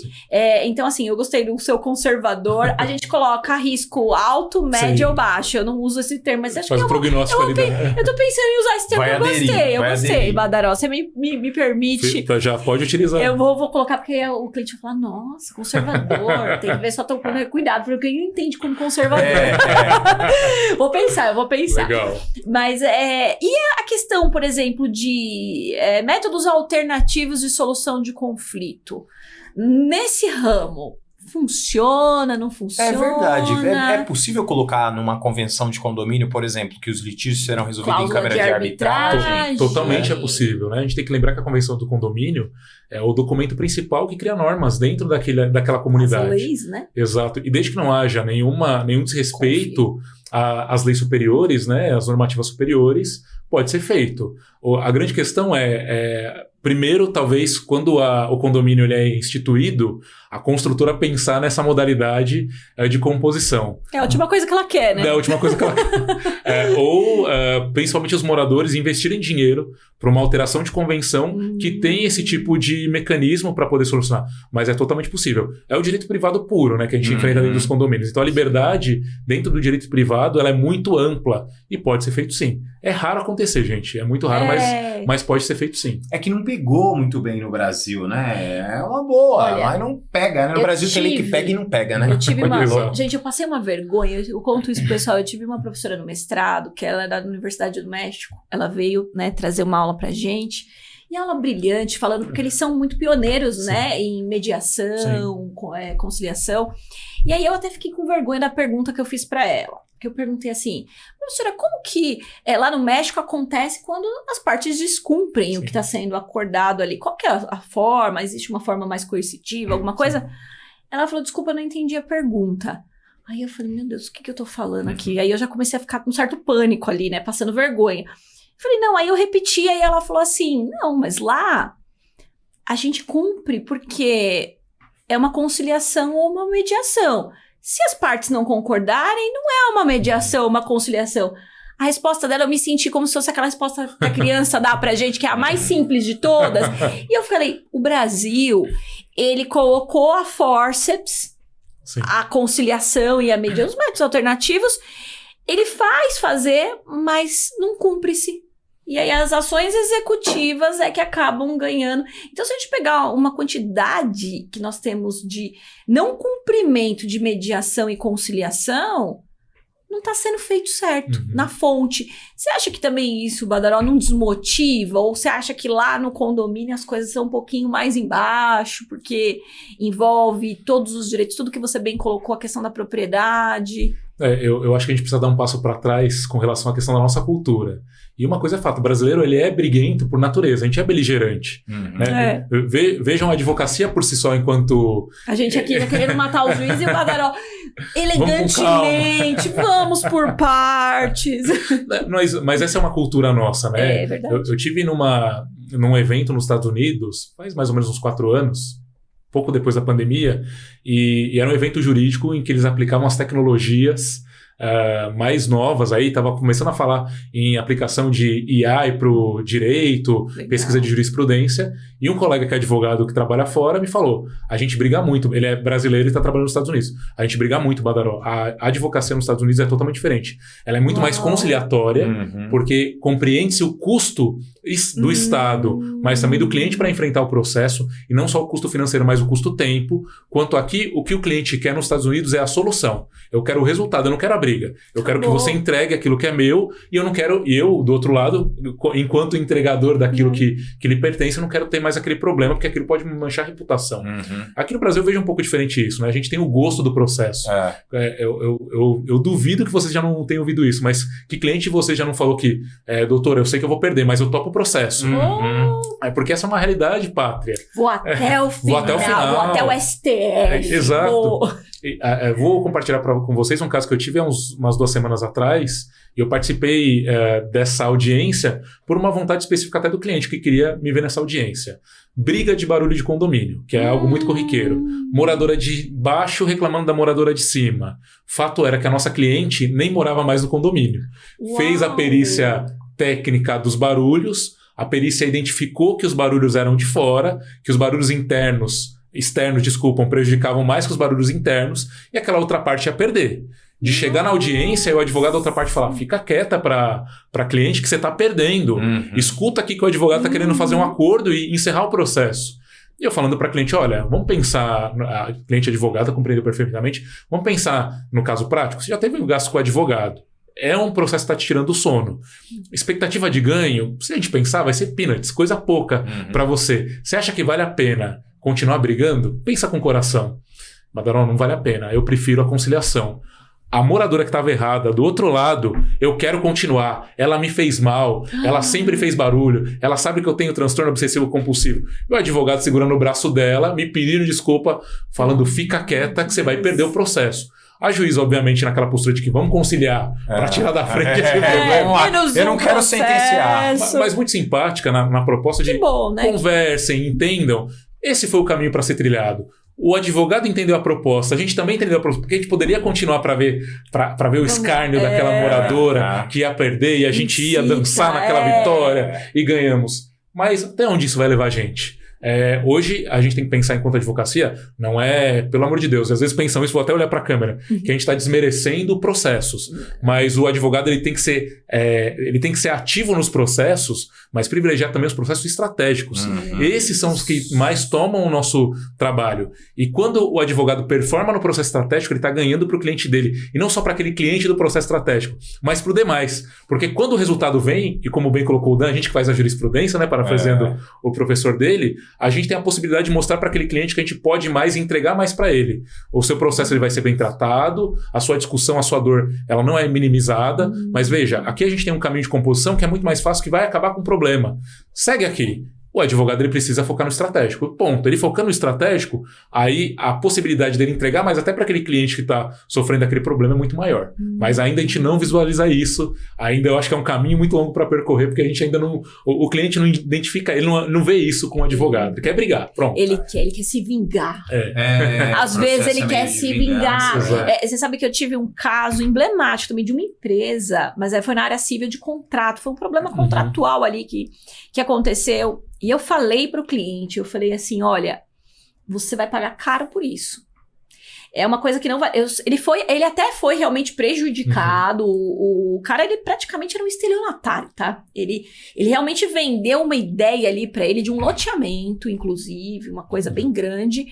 Então, assim, eu gostei do seu conservador, a gente coloca risco alto, médio ou baixo. Eu não uso esse termo, mas acho que o prognóstico ali. Eu tô pensando em usar esse termo, eu gostei, Badaró. Você me permite. Já pode utilizar. Eu vou colocar, porque o cliente vai falar: nossa, conservador, tem que ver, só tô com cuidado, porque ele entende como conservador. Eu vou pensar. Legal. Mas, e a questão, por exemplo, de métodos alternativos de solução de conflito? Nesse ramo, funciona, não funciona? É verdade. É possível colocar numa convenção de condomínio, por exemplo, que os litígios serão resolvidos em câmara de arbitragem? Totalmente é possível, né? A gente tem que lembrar que a convenção do condomínio é o documento principal que cria normas dentro daquela comunidade. As leis, né? Exato. E desde que não haja nenhum desrespeito às leis superiores, né? Às normativas superiores, pode ser feito. A grande questão primeiro, talvez, quando o condomínio ele é instituído, a construtora pensar nessa modalidade de composição. É a última coisa que ela quer, né? É a última coisa que ela quer. Ou, principalmente, os moradores investirem dinheiro para uma alteração de convenção que tem esse tipo de mecanismo para poder solucionar. Mas é totalmente possível. É o direito privado puro, né, que a gente enfrenta dentro dos condomínios. Então, a liberdade dentro do direito privado ela é muito ampla e pode ser feito sim. É raro acontecer, gente. É muito raro, mas pode ser feito sim. É que não pegou muito bem no Brasil, né? É uma boa, mas não pega, né? No Brasil tem lei que pega e não pega, né? Eu tive Gente, eu passei uma vergonha. Eu conto isso pro pessoal. Eu tive uma professora no mestrado, que ela era da Universidade do México. Ela veio, né, trazer uma aula pra gente. E aula brilhante, falando, porque eles são muito pioneiros, né? Em mediação, conciliação. E aí eu até fiquei com vergonha da pergunta que eu fiz pra ela. Que eu perguntei assim: professora, como que lá no México acontece quando as partes descumprem o que está sendo acordado ali? Qual que é a forma? Existe uma forma mais coercitiva, alguma coisa? Ela falou: desculpa, eu não entendi a pergunta. Aí eu falei: meu Deus, o que eu tô falando aqui? Aí eu já comecei a ficar com um certo pânico ali, né? Passando vergonha. Eu falei: não, aí eu repeti, aí ela falou assim: não, mas lá a gente cumpre porque é uma conciliação ou uma mediação. Se as partes não concordarem, não é uma mediação, uma conciliação. A resposta dela, eu me senti como se fosse aquela resposta que a criança dá pra gente, que é a mais simples de todas. E eu falei: o Brasil, ele colocou a forceps, Sim. a conciliação e a mediação, os métodos alternativos, ele faz fazer, mas não cumpre-se. E aí as ações executivas é que acabam ganhando. Então, se a gente pegar uma quantidade que nós temos de não cumprimento de mediação e conciliação, não está sendo feito certo na fonte. Você acha que também isso, Badaró, não desmotiva? Ou você acha que lá no condomínio as coisas são um pouquinho mais embaixo, porque envolve todos os direitos, tudo que você bem colocou, a questão da propriedade? Eu acho que a gente precisa dar um passo para trás com relação à questão da nossa cultura. E uma coisa é fato, o brasileiro ele é briguento por natureza, a gente é beligerante. Né? Vejam a advocacia por si só enquanto... A gente aqui já querendo matar o juiz e o Badaró elegantemente, vamos por partes. Mas essa é uma cultura nossa, né? É verdade. Eu tive num evento nos Estados Unidos, faz mais ou menos uns 4 anos, pouco depois da pandemia, e era um evento jurídico em que eles aplicavam as tecnologias mais novas, aí estava começando a falar em aplicação de AI para o direito, legal, pesquisa de jurisprudência, e um colega que é advogado que trabalha fora me falou, a gente briga muito, ele é brasileiro e está trabalhando nos Estados Unidos, a gente briga muito, Badaró, a advocacia nos Estados Unidos é totalmente diferente, ela é muito mais conciliatória, porque compreende-se o custo do Estado, mas também do cliente para enfrentar o processo, e não só o custo financeiro, mas o custo tempo, quanto aqui, o que o cliente quer nos Estados Unidos é a solução. Eu quero o resultado, eu não quero a briga. Eu quero que você entregue aquilo que é meu, e eu não quero, do outro lado, enquanto entregador daquilo que lhe pertence, eu não quero ter mais aquele problema, porque aquilo pode me manchar a reputação. Aqui no Brasil eu vejo um pouco diferente isso, né? A gente tem o gosto do processo. Eu duvido que vocês já não tenham ouvido isso, mas que cliente você já não falou que, doutor, eu sei que eu vou perder, mas eu topo o processo. Porque essa é uma realidade, pátria. Vou até o final, vou até o STF. Exato. Vou compartilhar com vocês um caso que eu tive há umas 2 semanas atrás, e eu participei dessa audiência por uma vontade específica até do cliente que queria me ver nessa audiência. Briga de barulho de condomínio, que é algo muito corriqueiro. Moradora de baixo reclamando da moradora de cima. Fato era que a nossa cliente nem morava mais no condomínio. Uau. Fez a perícia técnica dos barulhos, a perícia identificou que os barulhos eram de fora, que os barulhos externos, prejudicavam mais que os barulhos internos, e aquela outra parte ia perder. De chegar na audiência e o advogado da outra parte falar, fica quieta para cliente que você está perdendo. Escuta aqui que o advogado está querendo fazer um acordo e encerrar o processo. E eu falando para a cliente, olha, vamos pensar, a cliente advogada compreendeu perfeitamente, vamos pensar no caso prático, você já teve um gasto com o advogado. É um processo que está te tirando o sono. Expectativa de ganho, se a gente pensar, vai ser peanuts, coisa pouca para você. Você acha que vale a pena continuar brigando? Pensa com o coração. Badaró, não vale a pena. Eu prefiro a conciliação. A moradora que estava errada, do outro lado, eu quero continuar. Ela me fez mal, ela sempre fez barulho, ela sabe que eu tenho transtorno obsessivo compulsivo. E o advogado segurando o braço dela, me pedindo desculpa, falando, fica quieta que você vai perder o processo. A juíza, obviamente, naquela postura de que vamos conciliar para tirar da frente esse problema. Eu não quero sentenciar. Mas muito simpática na proposta de conversem, entendam. Esse foi o caminho para ser trilhado. O advogado entendeu a proposta, a gente também entendeu a proposta, porque a gente poderia continuar para ver o escárnio daquela moradora que ia perder e a gente ia dançar naquela vitória e ganhamos. Mas até onde isso vai levar a gente? Hoje a gente tem que pensar enquanto advocacia, não é, pelo amor de Deus, às vezes pensam isso, vou até olhar para a câmera, que a gente está desmerecendo processos, mas o advogado ele tem que ser ativo nos processos, mas privilegiar também os processos estratégicos. Esses são os que mais tomam o nosso trabalho. E quando o advogado performa no processo estratégico, ele está ganhando para o cliente dele, e não só para aquele cliente do processo estratégico, mas para o demais. Porque quando o resultado vem, e como bem colocou o Dan, a gente que faz a jurisprudência, né, parafraseando o professor dele, a gente tem a possibilidade de mostrar para aquele cliente que a gente pode mais e entregar mais para ele. O seu processo ele vai ser bem tratado, a sua discussão, a sua dor, ela não é minimizada, mas veja, aqui a gente tem um caminho de composição que é muito mais fácil, que vai acabar com o problema. Segue aqui. O advogado ele precisa focar no estratégico. Ponto. Ele focando no estratégico, aí a possibilidade dele entregar mais até para aquele cliente que está sofrendo aquele problema é muito maior. Mas ainda a gente não visualiza isso. Ainda eu acho que é um caminho muito longo para percorrer, porque a gente ainda não... O cliente não identifica, ele não vê isso com o advogado. Ele quer brigar. Pronto. Ele quer se vingar. Às vezes ele quer se vingar. Você sabe que eu tive um caso emblemático também de uma empresa, mas foi na área civil de contrato. Foi um problema contratual ali que aconteceu. E eu falei para o cliente, eu falei assim, olha, você vai pagar caro por isso. É uma coisa que não vai... Ele até foi realmente prejudicado. O cara, ele praticamente era um estelionatário, tá? Ele realmente vendeu uma ideia ali pra ele de um loteamento, inclusive, uma coisa bem grande.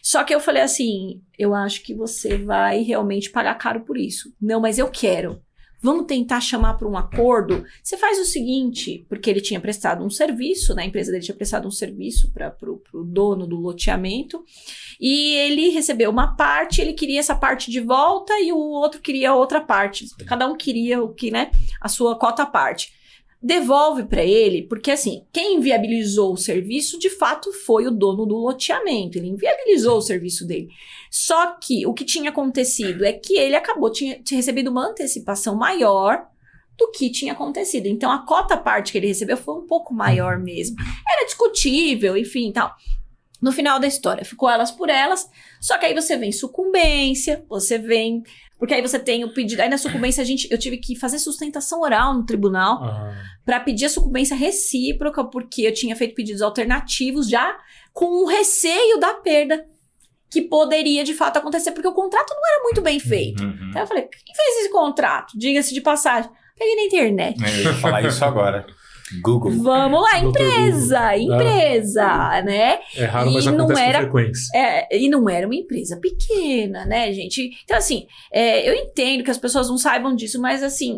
Só que eu falei assim, eu acho que você vai realmente pagar caro por isso. Não, mas eu quero. Vamos tentar chamar para um acordo. Você faz o seguinte, porque ele tinha prestado um serviço, né? A empresa dele tinha prestado um serviço para o dono do loteamento, e ele recebeu uma parte, ele queria essa parte de volta e o outro queria outra parte. Cada um queria o que, né? A sua cota à parte. Devolve para ele, porque assim, quem inviabilizou o serviço, de fato, foi o dono do loteamento. Ele inviabilizou o serviço dele. Só que o que tinha acontecido é que ele tinha recebido uma antecipação maior do que tinha acontecido. Então, a cota à parte que ele recebeu foi um pouco maior mesmo. Era discutível, enfim, tal. No final da história, ficou elas por elas, só que aí você vem sucumbência, você vem... Porque aí você tem o pedido... Aí na sucumbência eu tive que fazer sustentação oral no tribunal para pedir a sucumbência recíproca, porque eu tinha feito pedidos alternativos já com o receio da perda que poderia de fato acontecer, porque o contrato não era muito bem feito. Então eu falei, quem fez esse contrato? Diga-se de passagem. Peguei na internet. Eu ia falar isso agora. Google. Vamos lá, empresa, né? É raro, mas acontece com frequência. E não era uma empresa pequena, né, gente? Então, assim, eu entendo que as pessoas não saibam disso, mas, assim,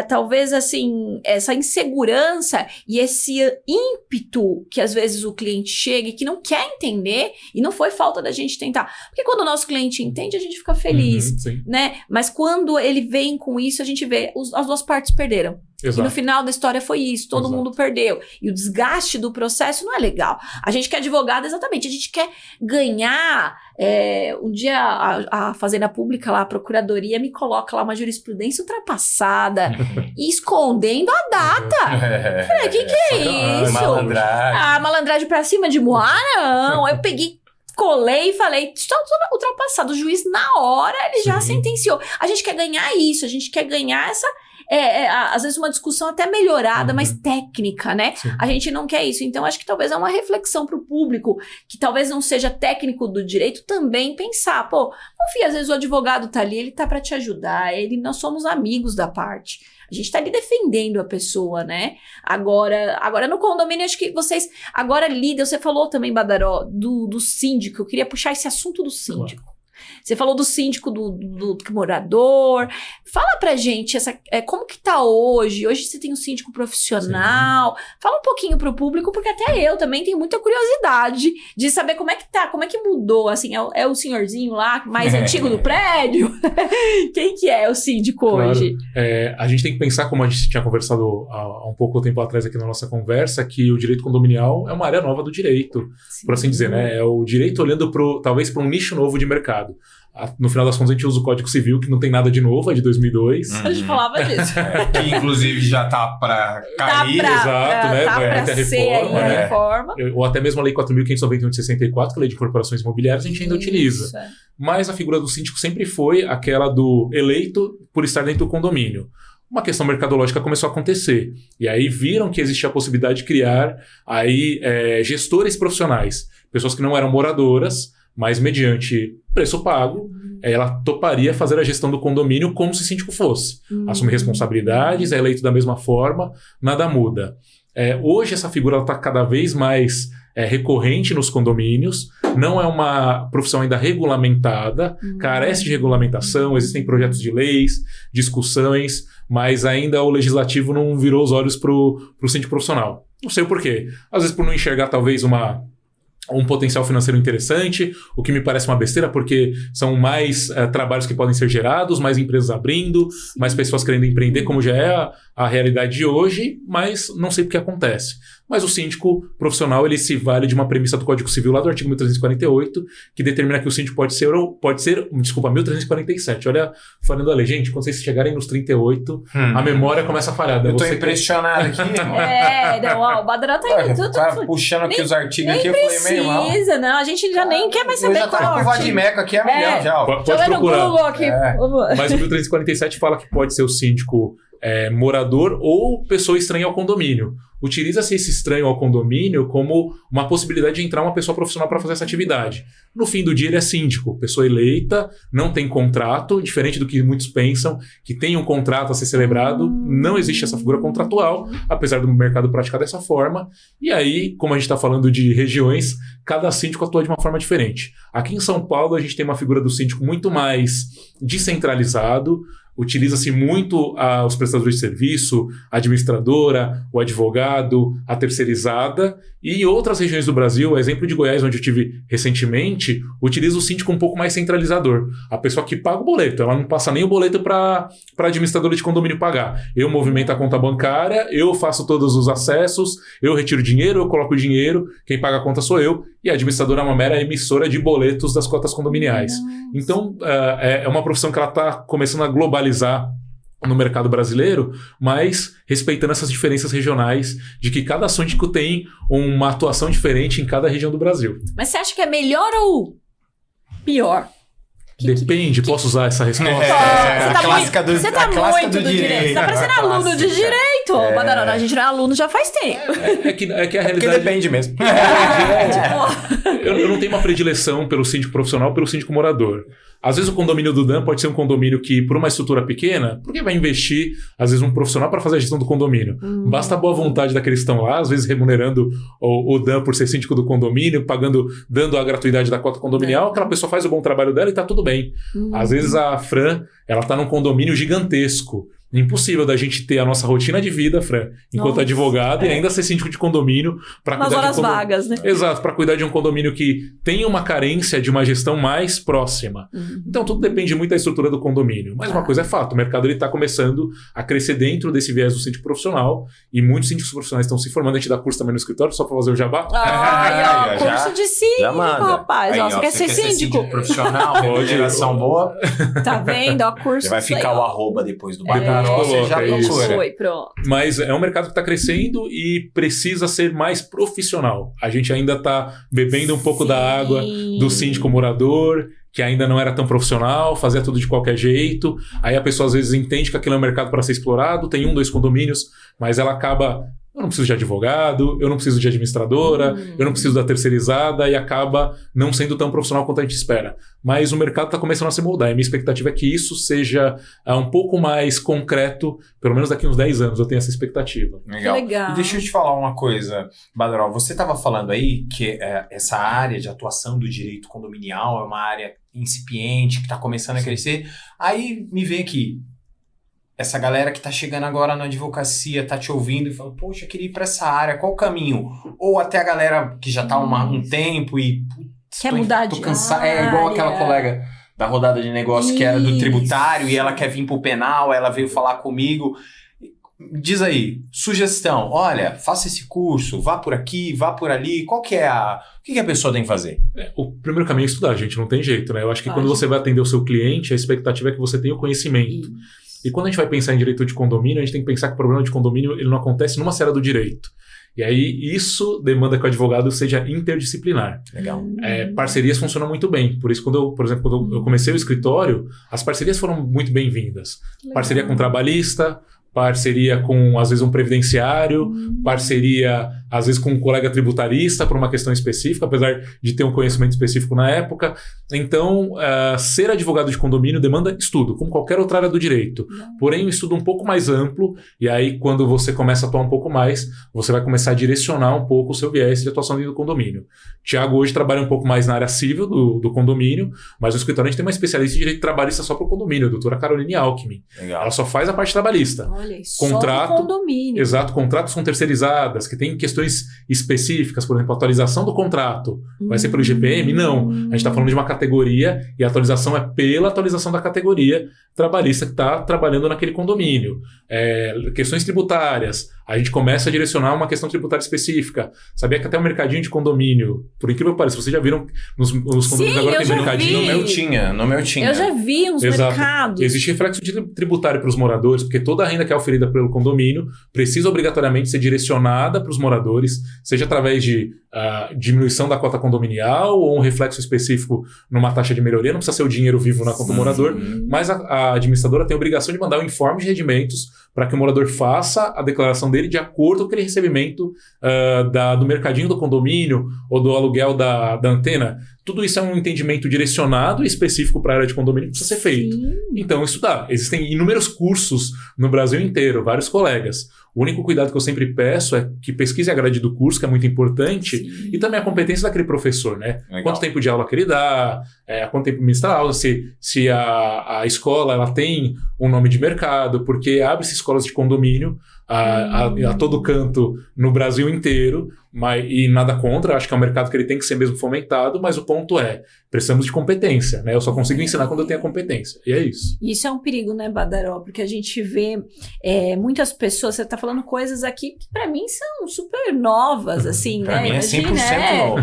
talvez, assim, essa insegurança e esse ímpeto que, às vezes, o cliente chega e que não quer entender, e não foi falta da gente tentar. Porque quando o nosso cliente entende, a gente fica feliz, né? Mas quando ele vem com isso, a gente vê, as duas partes perderam. Exato. E no final da história foi isso, todo mundo perdeu. E o desgaste do processo não é legal. A gente que é advogado, exatamente, a gente quer ganhar. Um dia a Fazenda Pública, lá, a Procuradoria, me coloca lá uma jurisprudência ultrapassada e escondendo a data. Falei, que é isso? Malandragem. Malandragem pra cima de Moá, não. Eu peguei, colei e falei, está tudo ultrapassado. O juiz, na hora, ele já sentenciou. A gente quer ganhar isso, a gente quer ganhar essa... às vezes uma discussão até melhorada, mas técnica, né? Sim. A gente não quer isso. Então, acho que talvez é uma reflexão para o público, que talvez não seja técnico do direito, também pensar, confia, às vezes o advogado tá ali, ele tá para te ajudar, nós somos amigos da parte. A gente tá ali defendendo a pessoa, né? Agora no condomínio, acho que vocês... Agora, líder, você falou também, Badaró, do síndico. Eu queria puxar esse assunto do síndico. Claro. Você falou do síndico, do morador. Fala pra gente como que tá hoje. Hoje você tem um síndico profissional. Sim. Fala um pouquinho pro público, porque até eu também tenho muita curiosidade de saber como é que tá, como é que mudou. Assim, é o senhorzinho lá, mais antigo do prédio? Quem que é o síndico hoje? A gente tem que pensar, como a gente tinha conversado há um pouco tempo atrás aqui na nossa conversa, que o direito condominial é uma área nova do direito, por assim dizer, né? É o direito olhando talvez para um nicho novo de mercado. No final das contas, a gente usa o Código Civil, que não tem nada de novo, é de 2002. A gente falava disso. Que inclusive já tá pra cair. Exato, né? Vai ter a reforma. Ou até mesmo a Lei 4.591 de 64, que é a Lei de Corporações Imobiliárias, a gente ainda utiliza. Mas a figura do síndico sempre foi aquela do eleito por estar dentro do condomínio. Uma questão mercadológica começou a acontecer. E aí viram que existia a possibilidade de criar aí, gestores profissionais. Pessoas que não eram moradoras, mas mediante preço pago, ela toparia fazer a gestão do condomínio como se síndico fosse. Assumir responsabilidades, é eleito da mesma forma, nada muda. Hoje essa figura está cada vez mais recorrente nos condomínios, não é uma profissão ainda regulamentada, carece de regulamentação, existem projetos de leis, discussões, mas ainda o legislativo não virou os olhos para o síndico profissional. Não sei o porquê. Às vezes por não enxergar talvez um potencial financeiro interessante, o que me parece uma besteira, porque são mais trabalhos que podem ser gerados, mais empresas abrindo, mais pessoas querendo empreender, como já é a realidade de hoje, mas não sei o que acontece. Mas o síndico profissional, ele se vale de uma premissa do Código Civil lá do artigo 1348, que determina que o síndico pode ser 1347. Olha, falando a lei, gente, quando vocês chegarem nos 38, a memória começa a falhar. Eu tô impressionado aqui. O Badaró tá aí. Tá puxando aqui os artigos aqui, eu falei, meio mal. Não precisa, não, a gente já nem quer mais saber qual é o artigo. O Vadimeco aqui é milhão já. Pode procurar. Google aqui. Mas o 1347 fala que pode ser o síndico morador ou pessoa estranha ao condomínio. utiliza-se esse estranho ao condomínio como uma possibilidade de entrar uma pessoa profissional para fazer essa atividade. No fim do dia, ele é síndico, pessoa eleita, não tem contrato, diferente do que muitos pensam, que tem um contrato a ser celebrado, não existe essa figura contratual, apesar do mercado praticar dessa forma. E aí, como a gente está falando de regiões, cada síndico atua de uma forma diferente. Aqui em São Paulo, a gente tem uma figura do síndico muito mais descentralizado, utiliza-se muito os prestadores de serviço, a administradora, o advogado, a terceirizada, e em outras regiões do Brasil, exemplo de Goiás, onde eu tive recentemente, utiliza o síndico um pouco mais centralizador. A pessoa que paga o boleto, ela não passa nem o boleto para a administradora de condomínio pagar. Eu movimento a conta bancária, eu faço todos os acessos, eu retiro dinheiro, eu coloco o dinheiro, quem paga a conta sou eu, e a administradora é uma mera emissora de boletos das cotas condominiais. Então, é uma profissão que ela está começando a globalizar no mercado brasileiro, mas respeitando essas diferenças regionais de que cada síndico tem uma atuação diferente em cada região do Brasil. Mas você acha que é melhor ou pior? Depende, posso usar essa resposta? Você tá muito do direito. Você tá parecendo aluno de direito. Badarona, a gente não é aluno já faz tempo. É que a realidade... Porque depende mesmo. Eu não tenho uma predileção pelo síndico profissional, pelo síndico morador. Às vezes o condomínio do Dan pode ser um condomínio que, por uma estrutura pequena, por que vai investir, às vezes, um profissional para fazer a gestão do condomínio? Basta a boa vontade daqueles que estão lá, às vezes remunerando o Dan por ser síndico do condomínio, dando a gratuidade da cota condominial, aquela pessoa faz o bom trabalho dela e está tudo bem. Às vezes a Fran, ela está num condomínio gigantesco. Impossível da gente ter a nossa rotina de vida, Fran, enquanto advogado, e ainda ser síndico de condomínio para cuidar horas vagas, né? Exato, para cuidar de um condomínio que tem uma carência de uma gestão mais próxima. Então, tudo depende muito da estrutura do condomínio. Mas uma coisa é fato, o mercado está começando a crescer dentro desse viés do síndico profissional, e muitos síndicos profissionais estão se formando. A gente dá curso também no escritório, só para fazer o jabá. Curso de síndico, rapaz. Você quer ser síndico profissional, geração boa. Tá vendo? Curso. Você vai ficar o arroba depois do bagulho. Você já foi, pronto. Mas é um mercado que está crescendo e precisa ser mais profissional. A gente ainda está bebendo um pouco da água do síndico morador, que ainda não era tão profissional, fazia tudo de qualquer jeito. Aí a pessoa às vezes entende que aquilo é um mercado para ser explorado, tem 1, 2 condomínios, mas ela acaba... Eu não preciso de advogado, eu não preciso de administradora, eu não preciso da terceirizada, e acaba não sendo tão profissional quanto a gente espera. Mas o mercado está começando a se moldar, e a minha expectativa é que isso seja um pouco mais concreto, pelo menos daqui uns 10 anos eu tenho essa expectativa. Legal. E deixa eu te falar uma coisa, Badaró, você estava falando aí que essa área de atuação do direito condominial é uma área incipiente, que está começando a crescer. Aí me vem aqui, essa galera que tá chegando agora na advocacia, tá te ouvindo e fala, poxa, eu queria ir pra essa área, qual o caminho? Ou até a galera que já tá um tempo e... Quer mudar de área. É igual aquela colega da rodada de negócio que era do tributário e ela quer vir pro penal, ela veio falar comigo. Diz aí, sugestão, olha, faça esse curso, vá por aqui, vá por ali, qual que é o que a pessoa tem que fazer? O primeiro caminho é estudar, gente, não tem jeito, né? Eu acho que quando você vai atender o seu cliente, a expectativa é que você tenha o conhecimento. E quando a gente vai pensar em direito de condomínio, a gente tem que pensar que o problema de condomínio ele não acontece numa seara do direito. E aí isso demanda que o advogado seja interdisciplinar. Legal. Parcerias funcionam muito bem. Por isso, por exemplo, quando eu comecei o escritório, as parcerias foram muito bem-vindas. Parceria com o trabalhista, parceria com, às vezes, um previdenciário, parceria, às vezes, com um colega tributarista por uma questão específica, apesar de ter um conhecimento específico na época. Então, ser advogado de condomínio demanda estudo, como qualquer outra área do direito. Porém, um estudo um pouco mais amplo, e aí, quando você começa a atuar um pouco mais, você vai começar a direcionar um pouco o seu viés de atuação dentro do condomínio. Tiago hoje trabalha um pouco mais na área civil do condomínio, mas no escritório a gente tem uma especialista em direito trabalhista só para o condomínio, a doutora Caroline Alckmin. Legal. Ela só faz a parte trabalhista. Olha, contrato, só no condomínio. Exato, contratos com terceirizadas, que tem questões específicas, por exemplo, a atualização do contrato. Vai ser pelo IGPM? Não. A gente está falando de uma categoria e a atualização é pela atualização da categoria trabalhista que está trabalhando naquele condomínio. Questões tributárias. A gente começa a direcionar uma questão tributária específica. Sabia que até o mercadinho de condomínio, por incrível que pareça, vocês já viram nos condomínios agora tem mercadinho? No meu tinha. Eu já vi uns mercados. Existe reflexo tributário para os moradores, porque toda a renda que é oferida pelo condomínio precisa obrigatoriamente ser direcionada para os moradores, seja através de diminuição da cota condominial ou um reflexo específico numa taxa de melhoria. Não precisa ser o dinheiro vivo na conta do morador, mas a administradora tem a obrigação de mandar um informe de rendimentos para que o morador faça a declaração dele de acordo com aquele recebimento do mercadinho do condomínio ou do aluguel da antena. Tudo isso é um entendimento direcionado e específico para a área de condomínio que precisa ser feito. Sim. Então, estudar. Existem inúmeros cursos no Brasil inteiro, vários colegas. O único cuidado que eu sempre peço é que pesquise a grade do curso, que é muito importante, Sim. e também a competência daquele professor, né? Legal. Quanto tempo de aula que ele dá, quanto tempo ministra a aula, se a escola ela tem um nome de mercado, porque abre-se escolas de condomínio a todo canto no Brasil inteiro, e nada contra, acho que é um mercado que ele tem que ser mesmo fomentado, mas o ponto é, precisamos de competência, né? Eu só consigo ensinar quando eu tenho a competência, e é isso. E isso é um perigo, né, Badaró? Porque a gente vê muitas pessoas, você está falando coisas aqui que para mim são super novas, assim, Pra né? mim é 100% novo.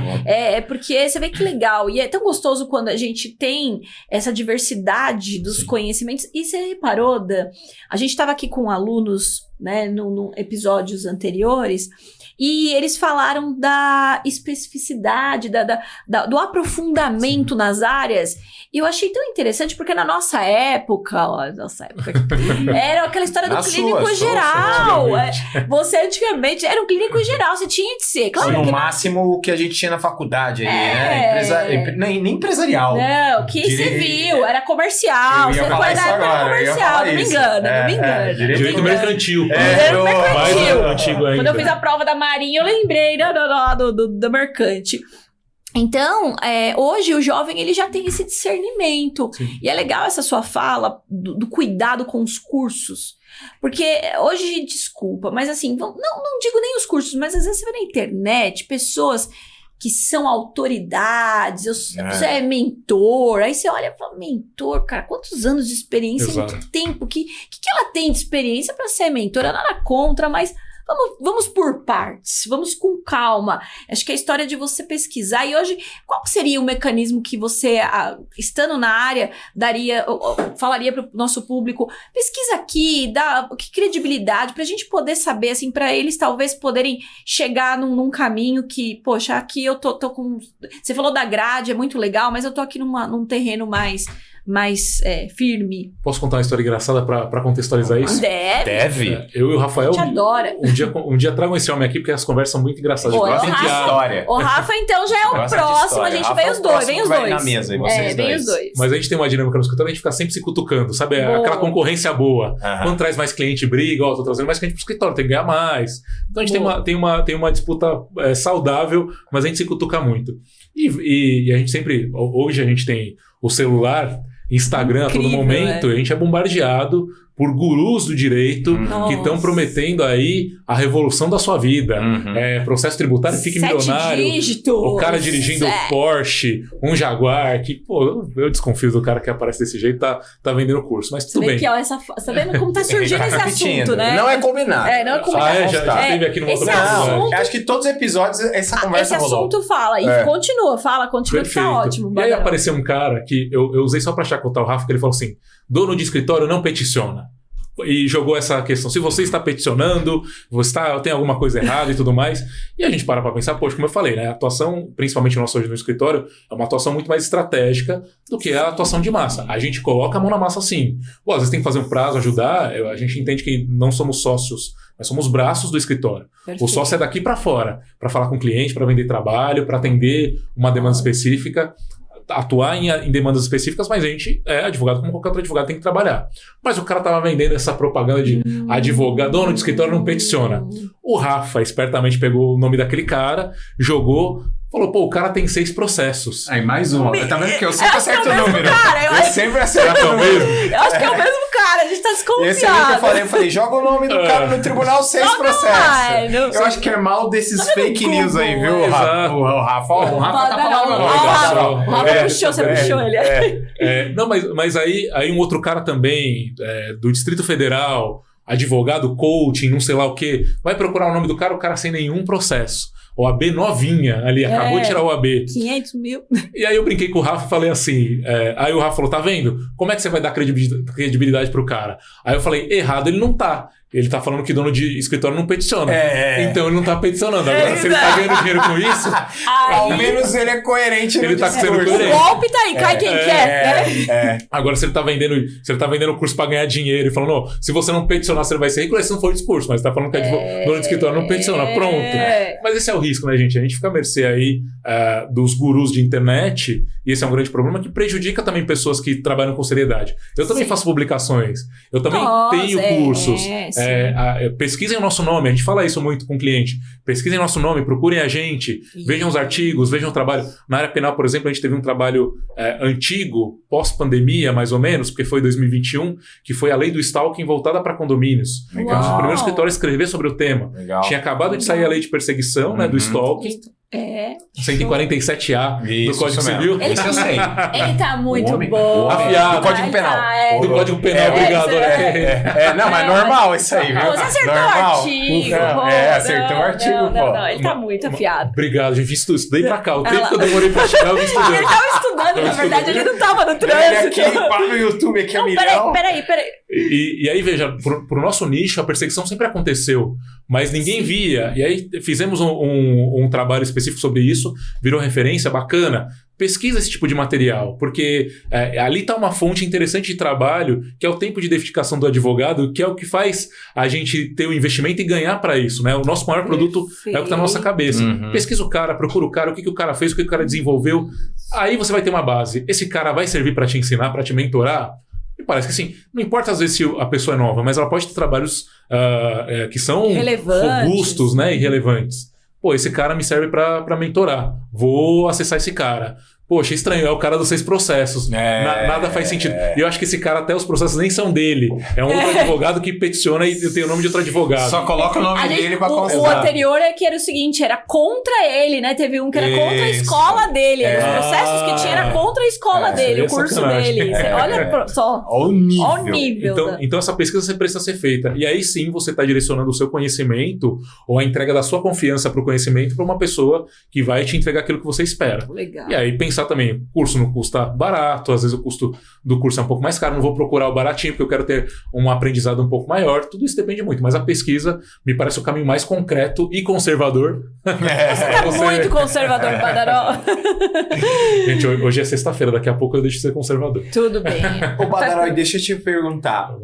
Porque você vê que legal, e é tão gostoso quando a gente tem essa diversidade dos Sim. conhecimentos. E você reparou, Dan? A gente estava aqui com alunos, né, no episódios anteriores, e eles falaram da especificidade, do aprofundamento nas áreas. E eu achei tão interessante, porque na nossa época, era aquela história do clínico geral. Você antigamente era um clínico geral, você tinha de ser. Claro no que máximo o que a gente tinha na faculdade ali, né? Nem empresarial. não, que civil, era comercial. Eu ia Você falar foi da isso época agora, eu ia comercial, falar não me isso. engana, não me engana. Direito mercantil. Direito mercantil. Mais antigo ainda. Quando eu fiz a prova da Marinha, eu lembrei do mercante. Então, hoje o jovem ele já tem esse discernimento. Sim. E é legal essa sua fala do cuidado com os cursos. Porque hoje, desculpa, mas assim, não digo nem os cursos, mas às vezes você vê na internet pessoas que são autoridades, você é mentor, aí você olha e fala, mentor, cara, quantos anos de experiência, Exato. muito tempo, que ela tem de experiência para ser mentora? Nada contra, mas vamos por partes, vamos com calma. Acho que a história de você pesquisar, e hoje, qual seria o mecanismo que você, estando na área, falaria para o nosso público, pesquisa aqui, dá que credibilidade, para a gente poder saber, assim, para eles talvez poderem chegar num caminho que, poxa, aqui eu tô com... Você falou da grade, é muito legal, mas eu tô aqui num terreno mais firme. Posso contar uma história engraçada para contextualizar isso? Deve. Eu e o Rafael, A gente adora. um dia tragam esse homem aqui, porque as conversas são muito engraçadas. Pô, Gosta de Rafa- história. O Rafa, então, já é o Gosta de próximo. história. A gente Rafa vem é os o dois, próximo vem os que vai dois. na mesa, e vocês vem dois. os dois. Mas a gente tem uma dinâmica no escritório, a gente fica sempre se cutucando, sabe? Boa. Aquela concorrência boa. Aham. Quando traz mais cliente, briga, tô trazendo mais cliente pro escritório, tem que ganhar mais. Então a gente tem uma disputa saudável, mas a gente se cutuca muito. E a gente sempre, hoje a gente tem o celular, Instagram Incrível, a todo momento, e a gente é bombardeado por gurus do direito que estão Nossa. prometendo aí a revolução da sua vida. Uhum. Processo tributário, fique 7 milionário. dígitos. O cara dirigindo Porsche, um Jaguar, que, pô, eu desconfio do cara que aparece desse jeito, tá vendendo curso, mas Você tudo vê bem. que, ó, você tá vendo como tá surgindo esse assunto, né? Não é combinado. Não é combinado. Já esteve aqui no esse outro episódio. assunto- Acho que todos os episódios essa conversa Esse rolou. assunto fala. E continua que Perfeito. tá ótimo. E aí Badaró. apareceu um cara que eu usei só pra chacotar o Rafa, que ele falou assim, dono de escritório não peticiona. E jogou essa questão, se você está peticionando, tem alguma coisa errada e tudo mais. E a gente para pra pensar, poxa, como eu falei, né? A atuação, principalmente nossa hoje no escritório, é uma atuação muito mais estratégica do que a atuação de massa. A gente coloca a mão na massa sim. Pô, às vezes tem que fazer um prazo, ajudar, a gente entende que não somos sócios, nós somos braços do escritório. Perfeito. O sócio é daqui para fora, para falar com o cliente, para vender trabalho, para atender uma demanda específica, atuar em demandas específicas, mas a gente é advogado como qualquer outro advogado tem que trabalhar. Mas o cara tava vendendo essa propaganda de advogado, dono de escritório não peticiona. O Rafa espertamente pegou o nome daquele cara, jogou, falou, pô, o cara tem 6 processos. Aí, mais uma. Tá vendo que eu sempre acerto o número. Cara, Eu sempre acerto o número. Eu acho que é o mesmo cara, a gente tá desconfiado. Esse aí que eu falei, joga o nome do cara no tribunal, 6 processos. Eu acho que é mal desses fake news aí, viu, Rafa? O Rafa tá falando. O Rafa puxou, você puxou ele. Não, mas aí um outro cara também, do Distrito Federal, advogado, coaching, não sei lá o quê, vai procurar o nome do cara sem nenhum processo. OAB novinha ali, acabou de tirar o OAB. 500 mil. E aí eu brinquei com o Rafa e falei assim, aí o Rafa falou, tá vendo? Como é que você vai dar credibilidade pro cara? Aí eu falei, errado ele não tá. Ele tá falando que dono de escritório não peticiona. Então ele não tá peticionando. Agora, se ele tá ganhando dinheiro com isso... Ao menos ele é coerente no ele tá sendo O coerente. golpe tá aí, cai quem quer. Né? Agora, se ele tá vendendo curso pra ganhar dinheiro e falando, se você não peticionar, você vai ser rico, esse não foi o discurso, mas tá falando que dono de escritório não peticiona. Pronto. Mas esse é o risco, né, gente? A gente fica à mercê aí dos gurus de internet, e esse é um grande problema que prejudica também pessoas que trabalham com seriedade. Eu também faço publicações, eu também tenho cursos. Pesquisem o nosso nome, a gente fala isso muito com o cliente. Pesquisem nosso nome, procurem a gente, vejam os artigos, vejam o trabalho. Na área penal, por exemplo, a gente teve um trabalho antigo, pós-pandemia, mais ou menos, porque foi 2021, que foi a lei do stalking voltada para condomínios. Fomos o primeiro escritório a escrever sobre o tema. Legal. Tinha acabado de sair a lei de perseguição, né, do stalking. 147A do Código Civil. Ele tá muito bom. Afiado. Do Código Penal. Do Código Penal, obrigado. Não, mas normal isso aí, viu? Você acertou normal. o artigo. Acertou o artigo, pô. Não, ele tá muito afiado. Obrigado, gente. Estudei pra cá. O tempo que eu demorei pra chegar, eu vim estudando. Ele tava estudando, na verdade, ele não tava no Ele trânsito. aqui, para no YouTube, aqui é milhão. Peraí. E aí, veja, pro nosso nicho, a perseguição sempre aconteceu, mas ninguém via. E aí fizemos um trabalho específico sobre isso, virou referência, bacana. Pesquisa esse tipo de material, porque ali está uma fonte interessante de trabalho, que é o tempo de identificação do advogado, que é o que faz a gente ter o investimento e ganhar para isso, né? O nosso maior produto é o que está na nossa cabeça. Pesquisa o cara, procura o cara, o que o cara fez, o que o cara desenvolveu. Aí você vai ter uma base. Esse cara vai servir para te ensinar, para te mentorar? Me parece que sim. Não importa às vezes se a pessoa é nova, mas ela pode ter trabalhos que são robustos, né? E relevantes. Pô, esse cara me serve para mentorar. Vou acessar esse cara. Poxa, estranho, é o cara dos 6 processos. Nada faz sentido. E eu acho que esse cara, até os processos nem são dele. É um outro advogado que peticiona e tem o nome de outro advogado. Só coloca o nome dele pra constar. O anterior é que era o seguinte, era contra ele, né? Teve um que era contra a escola dele. Os processos que tinha era contra a escola dele, o curso dele. Olha só. Olha o nível. Então essa pesquisa sempre precisa ser feita. E aí sim você está direcionando o seu conhecimento ou a entrega da sua confiança para o conhecimento para uma pessoa que vai te entregar aquilo que você espera. Legal. E aí pensar também, o curso não custa barato, às vezes o custo do curso é um pouco mais caro, não vou procurar o baratinho porque eu quero ter um aprendizado um pouco maior, tudo isso depende muito, mas a pesquisa me parece o caminho mais concreto e conservador. Você tá muito conservador, Badaró. Gente, hoje é sexta-feira, daqui a pouco eu deixo de ser conservador. Tudo bem. Ô, Badaró, deixa eu te perguntar,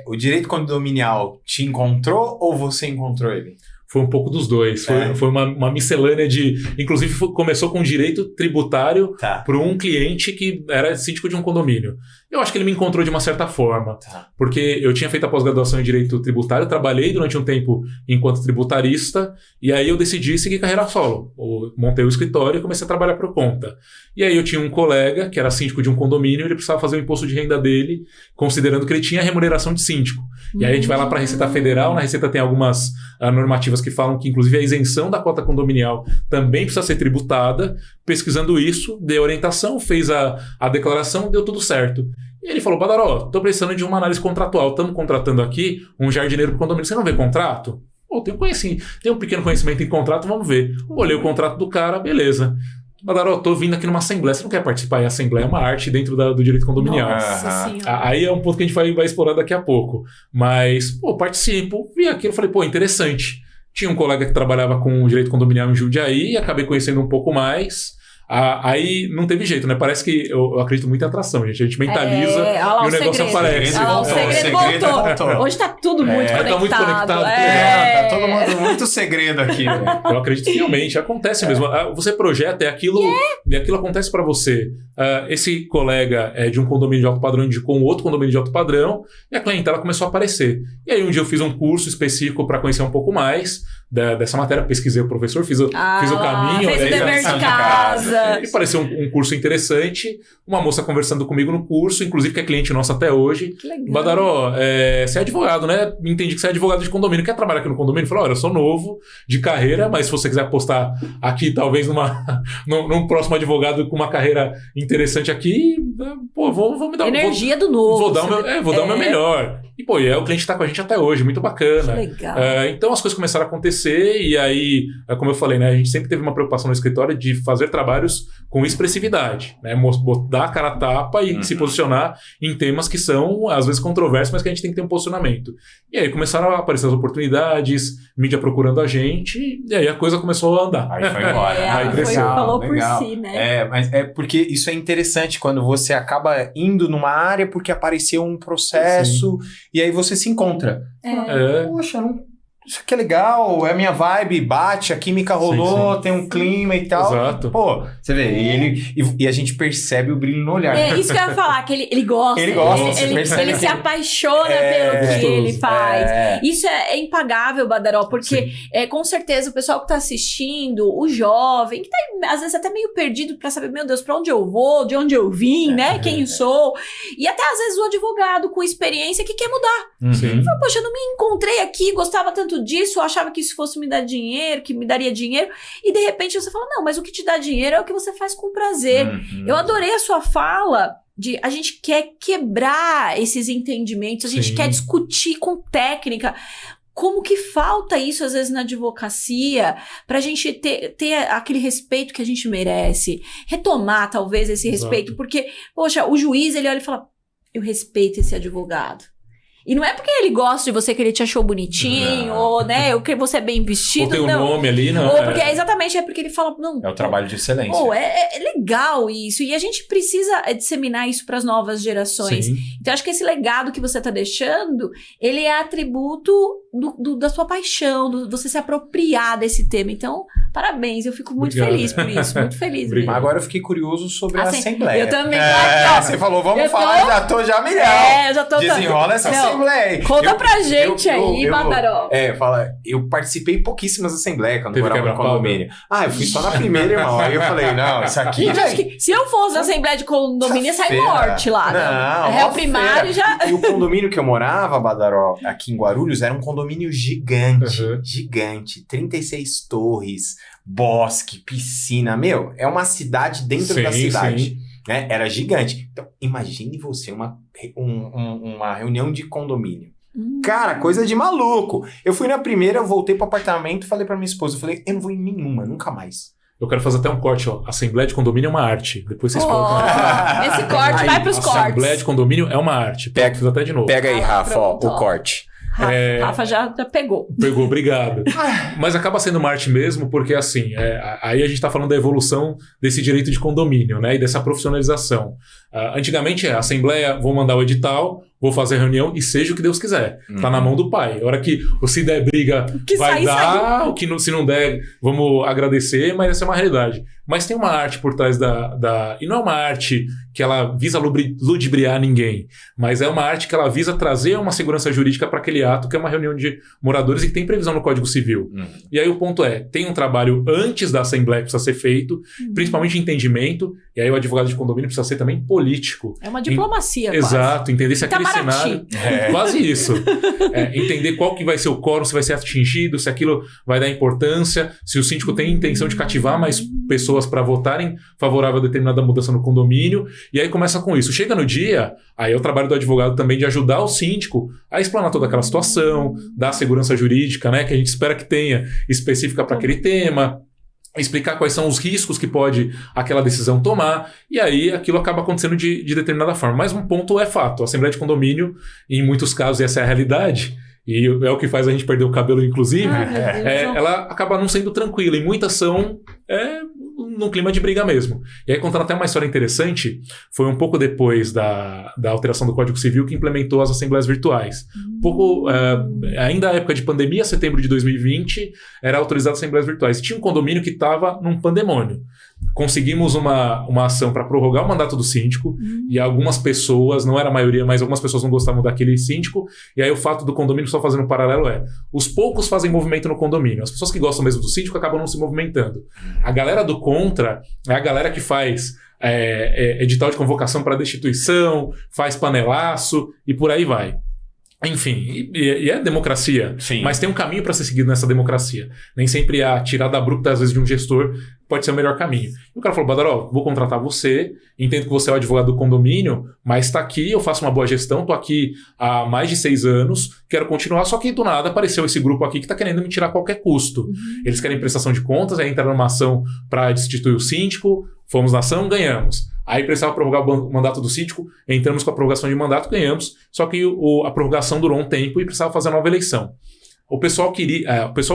o direito condominial te encontrou ou você encontrou ele? Foi um pouco dos dois. Foi uma miscelânea de... Inclusive, começou com direito tributário para um cliente que era síndico de um condomínio. Eu acho que ele me encontrou de uma certa forma. Porque eu tinha feito a pós-graduação em direito tributário, trabalhei durante um tempo enquanto tributarista, e aí eu decidi seguir carreira solo. Eu montei o escritório e comecei a trabalhar por conta. E aí eu tinha um colega que era síndico de um condomínio, ele precisava fazer o imposto de renda dele, considerando que ele tinha remuneração de síndico. E aí a gente vai lá para a Receita Federal, na Receita tem algumas normativas que falam que, inclusive, a isenção da cota condominial também precisa ser tributada. Pesquisando isso, dei orientação, fez a declaração, deu tudo certo. E ele falou, Badaró, estou precisando de uma análise contratual. Estamos contratando aqui um jardineiro para o condomínio. Você não vê contrato? Pô, tem um pequeno conhecimento em contrato, vamos ver. Olhei o contrato do cara, beleza. Badaró, tô vindo aqui numa assembleia. Você não quer participar? E a assembleia é uma arte dentro do direito condominial. Nossa Senhora. Aí é um ponto que a gente vai explorar daqui a pouco. Mas, participo. Vi aquilo, falei, interessante. Tinha um colega que trabalhava com direito condominial em Jundiaí, acabei conhecendo um pouco mais. Aí não teve jeito, né? Parece que eu acredito muito em atração, gente. A gente mentaliza e o negócio aparece. O segredo voltou. Hoje tá tudo muito conectado. Tá muito conectado. Tá todo mundo muito segredo aqui. Né? Eu acredito fielmente. Acontece mesmo. Você projeta e aquilo acontece pra você. Esse colega de um condomínio de alto padrão indicou um outro condomínio de alto padrão e a clientela começou a aparecer. E aí um dia eu fiz um curso específico para conhecer um pouco mais dessa matéria, pesquisei o professor, fiz o caminho. Fez o dever de casa. E pareceu um curso interessante. Uma moça conversando comigo no curso, inclusive que é cliente nossa até hoje. Que legal. Badaró, você é advogado, né? Entendi que você é advogado de condomínio. Quer trabalhar aqui no condomínio? Falei, olha, eu sou novo, de carreira, mas se você quiser apostar aqui, talvez num próximo advogado com uma carreira interessante aqui, vou me dar... Energia do novo. Vou dar o meu melhor. E, pô, o cliente tá com a gente até hoje, muito bacana. Que legal. Então as coisas começaram a acontecer e aí, como eu falei, né, a gente sempre teve uma preocupação no escritório de fazer trabalhos com expressividade, né, dar a cara a tapa e se posicionar em temas que são, às vezes, controversos, mas que a gente tem que ter um posicionamento. E aí começaram a aparecer as oportunidades, mídia procurando a gente, e aí a coisa começou a andar. Aí foi embora. Aí cresceu. Falou Legal. por si, né? Mas é porque isso é interessante quando você acaba indo numa área porque apareceu um processo e aí você se encontra. Poxa, isso aqui é legal, é a minha vibe, bate, a química rolou, tem um clima e tal. Exato. Pô, você vê, e a gente percebe o brilho no olhar. É isso que eu ia falar, que ele gosta. Ele gosta, você percebe ele que se apaixona pelo que gostoso. ele faz. É. Isso é impagável, Badaró, porque com certeza o pessoal que tá assistindo, o jovem, que tá às vezes até meio perdido pra saber, meu Deus, pra onde eu vou, de onde eu vim, né? Quem eu sou. E até às vezes o advogado com experiência que quer mudar. Sim. Fala, poxa, eu não me encontrei aqui, gostava tanto disso, eu achava que isso fosse me dar dinheiro, que me daria dinheiro, e de repente você fala, não, mas o que te dá dinheiro é o que você faz com prazer. Eu adorei a sua fala de a gente quer quebrar esses entendimentos, a gente quer discutir com técnica. Como que falta isso, às vezes, na advocacia, pra gente ter aquele respeito que a gente merece, retomar, talvez, esse respeito, porque, poxa, o juiz, ele olha e fala, eu respeito esse advogado. E não é porque ele gosta de você que ele te achou bonitinho, ou, né, ou que você é bem vestido, ou tem não. um nome ali, não. Ou porque exatamente, é porque ele fala, não. É o trabalho de excelência. Pô, é legal isso. E a gente precisa disseminar isso para as novas gerações. Sim. Então, acho que esse legado que você está deixando, ele é atributo da sua paixão, você se apropriar desse tema. Então, parabéns. Eu fico muito feliz por isso. Muito feliz mesmo. Agora eu fiquei curioso sobre a Assembleia. Eu também. Aqui, ó, você falou, vamos falar, já tô já milhão. eu já tô... Desenrola essa Assembleia. Conta pra gente aí, Badaró. Eu participei pouquíssimas assembleias quando eu Teve morava no condomínio. Eu fui só na primeira, irmão. Aí eu falei, não, isso aqui, velho. Se eu fosse na Assembleia de Condomínio, ia sair morte lá. Não, réu primário já... E o condomínio que eu morava, Badaró, aqui em Guarulhos, era um condomínio gigante. Gigante. 36 torres, bosque, piscina. Meu, é uma cidade dentro da cidade. Sim. Né? Era gigante. Então, imagine você uma reunião de condomínio. Cara, coisa de maluco. Eu fui na primeira, eu voltei pro apartamento, falei pra minha esposa, eu falei, eu não vou em nenhuma, nunca mais. Eu quero fazer até um corte, ó. Assembleia de condomínio é uma arte. Depois vocês colocam. Esse corte vai pros cortes. Assembleia de condomínio é uma arte. Fiz até de nonovo. Pega aí, Rafa, ó, pronto, o corte. Rafa já pegou. Pegou, obrigado. Mas acaba sendo uma arte mesmo, porque assim, aí a gente tá falando da evolução desse direito de condomínio, né? E dessa profissionalização. Antigamente a Assembleia, vou mandar o edital, vou fazer a reunião e seja o que Deus quiser. Tá na mão do pai. A hora que se der briga, vai dar. Se não der, vamos agradecer, mas essa é uma realidade. Mas tem uma arte por trás e não é uma arte que ela visa ludibriar ninguém, mas é uma arte que ela visa trazer uma segurança jurídica para aquele ato, que é uma reunião de moradores e que tem previsão no Código Civil. E aí o ponto tem um trabalho antes da Assembleia que precisa ser feito, principalmente de entendimento, e aí o advogado de condomínio precisa ser também político. É uma diplomacia, quase. Exato, entender se aquele cenário... Quase isso. Entender qual que vai ser o quórum, se vai ser atingido, se aquilo vai dar importância, se o síndico tem intenção de cativar mais pessoas para votarem favorável a determinada mudança no condomínio, e aí começa com isso. Chega no dia, aí é o trabalho do advogado também de ajudar o síndico a explanar toda aquela situação, dar segurança jurídica, né, que a gente espera que tenha, específica para aquele tema, explicar quais são os riscos que pode aquela decisão tomar, e aí aquilo acaba acontecendo de determinada forma. Mas um ponto é fato, a Assembleia de Condomínio, em muitos casos essa é a realidade, e é o que faz a gente perder o cabelo, inclusive, ela acaba não sendo tranquila, e muitas são num clima de briga mesmo. E aí, contando até uma história interessante, foi um pouco depois da alteração do Código Civil que implementou as assembleias virtuais. Ainda na época de pandemia, setembro de 2020, era autorizado as assembleias virtuais. Tinha um condomínio que estava num pandemônio. Conseguimos uma ação para prorrogar o mandato do síndico, e algumas pessoas, não era a maioria, mas algumas pessoas não gostavam daquele síndico, e aí o fato do condomínio, só fazendo um paralelo, os poucos fazem movimento no condomínio, as pessoas que gostam mesmo do síndico acabam não se movimentando. A galera do contra é a galera que faz edital de convocação para destituição, faz panelaço e por aí vai. Enfim, e é democracia. Sim. Mas tem um caminho para ser seguido nessa democracia. Nem sempre a tirada abrupta, às vezes, de um gestor pode ser o melhor caminho. E o cara falou, Badaró, vou contratar você, entendo que você é o advogado do condomínio, mas tá aqui, eu faço uma boa gestão, tô aqui há mais de 6 anos, quero continuar, só que do nada apareceu esse grupo aqui que tá querendo me tirar a qualquer custo. Eles querem prestação de contas, aí entraram numa ação para destituir o síndico, fomos na ação, ganhamos. Aí precisava prorrogar o mandato do síndico, entramos com a prorrogação de mandato, ganhamos, só que a prorrogação durou um tempo e precisava fazer a nova eleição. O pessoal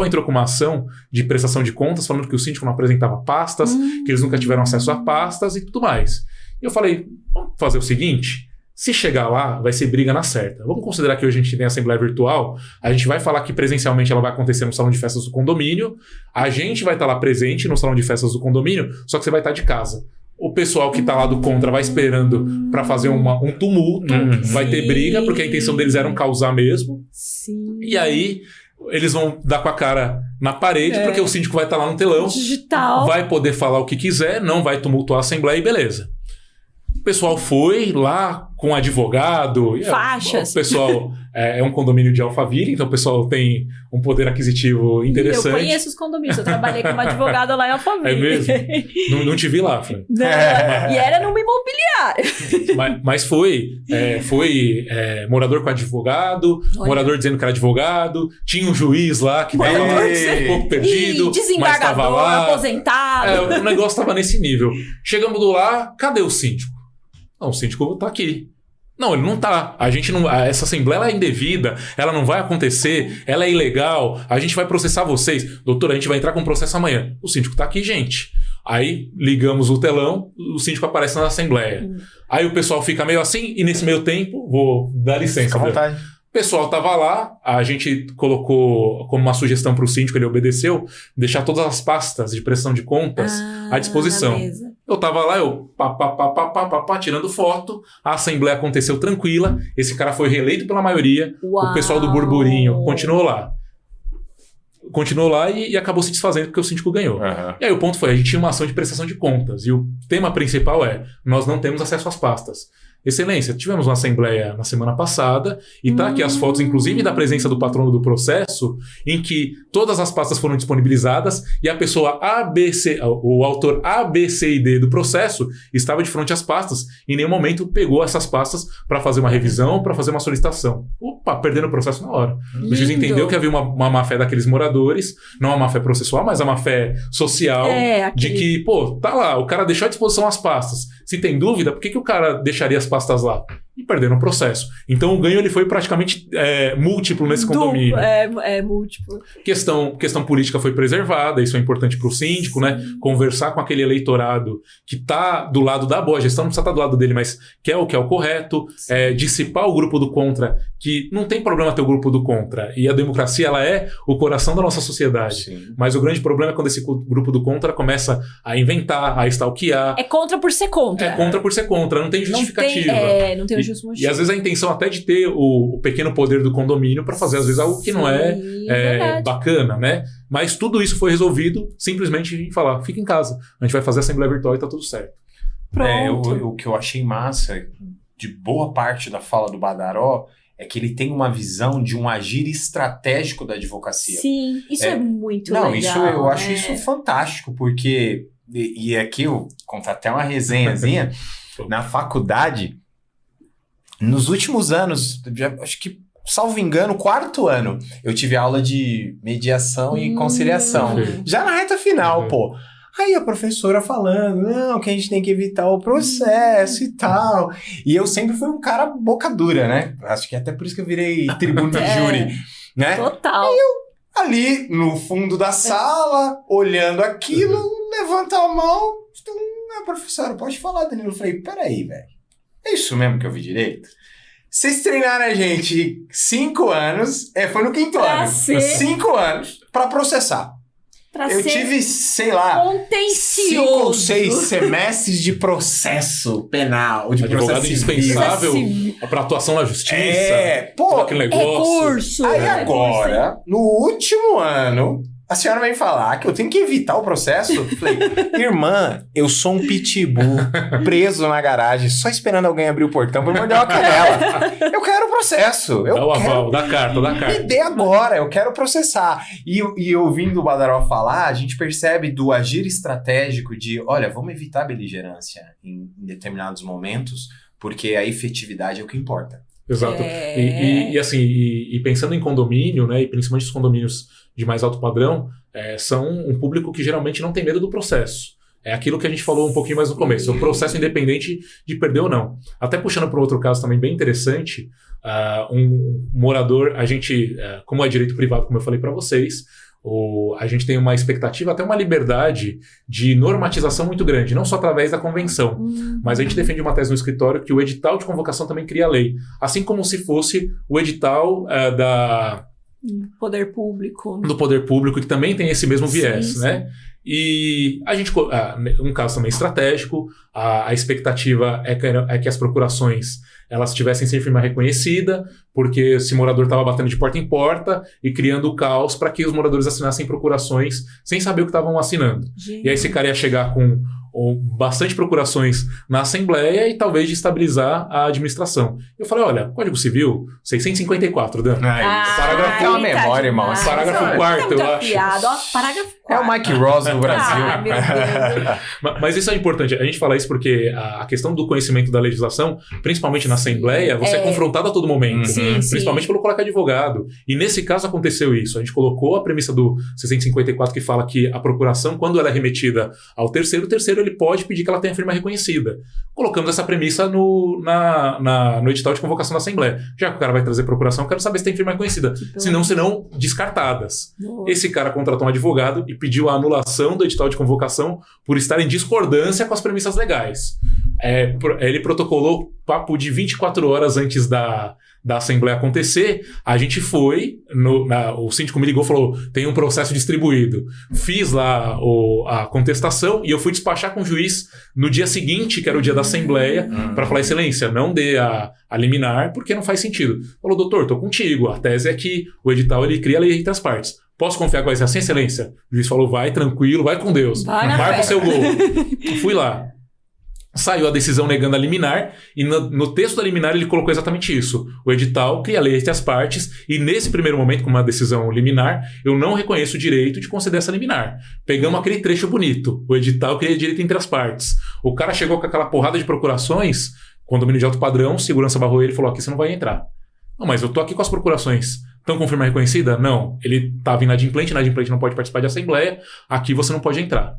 entrou com uma ação de prestação de contas, falando que o síndico não apresentava pastas, que eles nunca tiveram acesso a pastas e tudo mais. E eu falei, vamos fazer o seguinte, se chegar lá, vai ser briga na certa. Vamos considerar que hoje a gente tem assembleia virtual, a gente vai falar que presencialmente ela vai acontecer no salão de festas do condomínio, a gente vai estar lá presente no salão de festas do condomínio, só que você vai estar de casa. O pessoal que tá lá do contra vai esperando pra fazer um tumulto, vai ter briga, porque a intenção deles era causar mesmo. Sim. E aí, eles vão dar com a cara na parede, porque o síndico vai estar lá no telão, digital, vai poder falar o que quiser, não vai tumultuar a assembleia e beleza. O pessoal foi lá com advogado. Faixas. O pessoal é um condomínio de Alphaville, então o pessoal tem um poder aquisitivo interessante. Eu conheço os condomínios, eu trabalhei como advogada lá em Alphaville. É mesmo? Não te vi lá, Fran. E era numa imobiliária. Mas foi morador com advogado, morador dizendo que era advogado, tinha um juiz lá que estava um pouco perdido, mas estava lá. Aposentado. O negócio estava nesse nível. Chegamos do lá, cadê o síndico? Não, o síndico tá aqui. Não, ele não tá. Essa assembleia ela é indevida, ela não vai acontecer, ela é ilegal, a gente vai processar vocês. Doutor, a gente vai entrar com processo amanhã. O síndico tá aqui, gente. Aí ligamos o telão, o síndico aparece na assembleia. Aí o pessoal fica meio assim, e nesse meio tempo, vou dar licença. Fica à vontade. O pessoal tava lá, a gente colocou como uma sugestão para o síndico, ele obedeceu, deixar todas as pastas de prestação de contas à disposição. Eu tava lá, tirando foto, a assembleia aconteceu tranquila, esse cara foi reeleito pela maioria, o pessoal do burburinho continuou lá e acabou se desfazendo porque o síndico ganhou. E aí o ponto foi, a gente tinha uma ação de prestação de contas, e o tema principal é, nós não temos acesso às pastas. Excelência, tivemos uma assembleia na semana passada e tá aqui as fotos, inclusive da presença do patrono do processo, em que todas as pastas foram disponibilizadas e a pessoa o autor A, B, C e D do processo estava de frente às pastas e em nenhum momento pegou essas pastas para fazer uma revisão, para fazer uma solicitação. Opa, perdendo o processo na hora. O juiz entendeu que havia uma má-fé daqueles moradores, não a má-fé processual, mas a má-fé social, de que, tá lá, o cara deixou à disposição as pastas. Se tem dúvida, por que o cara deixaria as pastas lá? E perderam o processo. Então o ganho ele foi praticamente múltiplo nesse condomínio. Múltiplo. Questão política foi preservada, isso é importante para o síndico, né? Conversar com aquele eleitorado que está do lado da boa gestão, não precisa estar do lado dele, mas que é o correto, dissipar o grupo do contra, que não tem problema ter o grupo do contra. E a democracia ela é o coração da nossa sociedade. Sim. Mas o grande problema é quando esse grupo do contra começa a inventar, a stalkear. É contra por ser contra. É contra por ser contra, não tem justificativa. Não tem justo motivo. E às vezes a intenção até de ter o pequeno poder do condomínio para fazer às vezes algo que não é bacana, né? Mas tudo isso foi resolvido simplesmente em falar, fica em casa, a gente vai fazer a assembleia virtual e tá tudo certo. O que eu achei massa de boa parte da fala do Badaró é que ele tem uma visão de um agir estratégico da advocacia. Sim, isso é muito legal. Não, eu acho isso fantástico, porque e aqui eu conto até uma resenhazinha na faculdade. Nos últimos anos, acho que, salvo engano, 4º ano, eu tive aula de mediação e conciliação. Já na reta final, pô. Aí a professora falando, não, que a gente tem que evitar o processo e tal. E eu sempre fui um cara boca dura, né? Acho que é até por isso que eu virei tribuno de júri, né? Total. E eu, ali no fundo da sala, olhando aquilo, levanto a mão, professora, pode falar, Danilo. Eu falei, peraí, velho. É isso mesmo que eu vi direito? Vocês treinaram a gente 5 anos, foi no 5º ano. 5 anos pra processar. Eu tive, sei lá, 5 ou 6 semestres de processo penal, de advogado processo indispensável pra atuação na justiça. Pô, aquele negócio. Curso. Aí agora, no último ano, a senhora vem falar que eu tenho que evitar o processo? Eu falei, irmã, eu sou um pitbull preso na garagem, só esperando alguém abrir o portão pra morder uma canela. Eu quero o processo. Dá o aval, dá carta. Me dê agora, eu quero processar. E ouvindo o Badaró falar, a gente percebe do agir estratégico de, olha, vamos evitar a beligerância em determinados momentos, porque a efetividade é o que importa. Exato. E pensando em condomínio, né, e principalmente os condomínios de mais alto padrão, são um público que geralmente não tem medo do processo. É aquilo que a gente falou um pouquinho mais no começo, é o processo independente de perder ou não. Até puxando para outro caso também bem interessante, um morador, a gente, como é direito privado, como eu falei para vocês, a gente tem uma expectativa, até uma liberdade de normatização muito grande, não só através da convenção, mas a gente defende uma tese no escritório que o edital de convocação também cria lei, assim como se fosse o edital do poder público, que também tem esse mesmo viés, sim. né? E a gente, um caso também estratégico, a expectativa é que as procurações elas tivessem sem firma reconhecida, porque esse morador estava batendo de porta em porta e criando o caos para que os moradores assinassem procurações sem saber o que estavam assinando. Gente. E aí esse cara ia chegar com bastante procurações na Assembleia e talvez destabilizar a administração. Eu falei, olha, Código Civil 654, Dan. Parágrafo é uma memória, irmão. Parágrafo 4º, eu acho. Parágrafo 4º. É o Mike Ross no Brasil. Ai, meu Deus. Mas isso é importante. A gente fala isso porque a questão do conhecimento da legislação, principalmente na Assembleia, você é confrontado a todo momento. Sim, principalmente pelo colega advogado. E nesse caso aconteceu isso. A gente colocou a premissa do 654 que fala que a procuração, quando ela é remetida ao terceiro, o terceiro ele pode pedir que ela tenha firma reconhecida. Colocamos essa premissa no edital de convocação da Assembleia. Já que o cara vai trazer procuração, eu quero saber se tem firma reconhecida. Senão serão descartadas. Nossa. Esse cara contratou um advogado e pediu a anulação do edital de convocação por estar em discordância com as premissas legais. Ele protocolou papo de 24 horas antes da Assembleia acontecer. A gente foi, o síndico me ligou e falou, tem um processo distribuído. Fiz lá a contestação e eu fui despachar com o juiz no dia seguinte, que era o dia da Assembleia, para falar, excelência, não dê a liminar, porque não faz sentido. Falou, doutor, tô contigo, a tese é que o edital ele cria a lei entre as partes. Posso confiar que vai ser assim, excelência? O juiz falou, vai tranquilo, vai com Deus. Marca o seu gol. Fui lá. Saiu a decisão negando a liminar e no texto da liminar ele colocou exatamente isso. O edital cria a lei entre as partes e nesse primeiro momento, com uma decisão liminar, eu não reconheço o direito de conceder essa liminar. Pegamos aquele trecho bonito. O edital cria direito entre as partes. O cara chegou com aquela porrada de procurações, condomínio de alto padrão, segurança barrou ele e falou, aqui você não vai entrar. Não, mas eu tô aqui com as procurações. Estão com firma reconhecida? Não. Ele estava inadimplente não pode participar de assembleia, aqui você não pode entrar.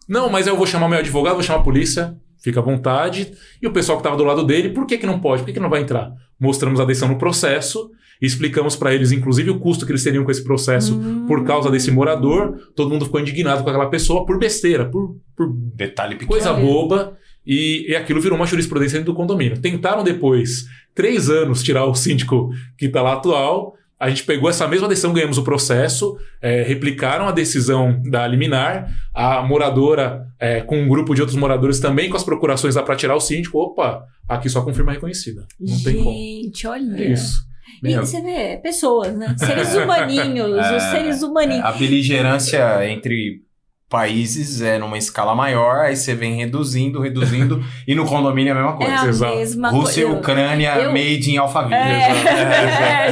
Não, mas eu vou chamar meu advogado, vou chamar a polícia, fica à vontade. E o pessoal que estava do lado dele, por que não pode? Por que não vai entrar? Mostramos a decisão no processo, explicamos para eles, inclusive, o custo que eles teriam com esse processo por causa desse morador. Todo mundo ficou indignado com aquela pessoa por besteira, por detalhe pequeno. Coisa boba. E aquilo virou uma jurisprudência dentro do condomínio. Tentaram depois, 3 anos, tirar o síndico que está lá atual. A gente pegou essa mesma decisão, ganhamos o processo, replicaram a decisão da liminar, a moradora com um grupo de outros moradores também com as procurações lá para tirar o síndico. Opa, aqui só com firma reconhecida. Não tem como. Gente, olha. É isso. E você vê, pessoas, né? Seres humaninhos, os seres humaninhos. A beligerância entre países numa escala maior, aí você vem reduzindo, e no condomínio é a mesma coisa. É a Exato. mesma Rússia e Ucrânia, made in Alphaville.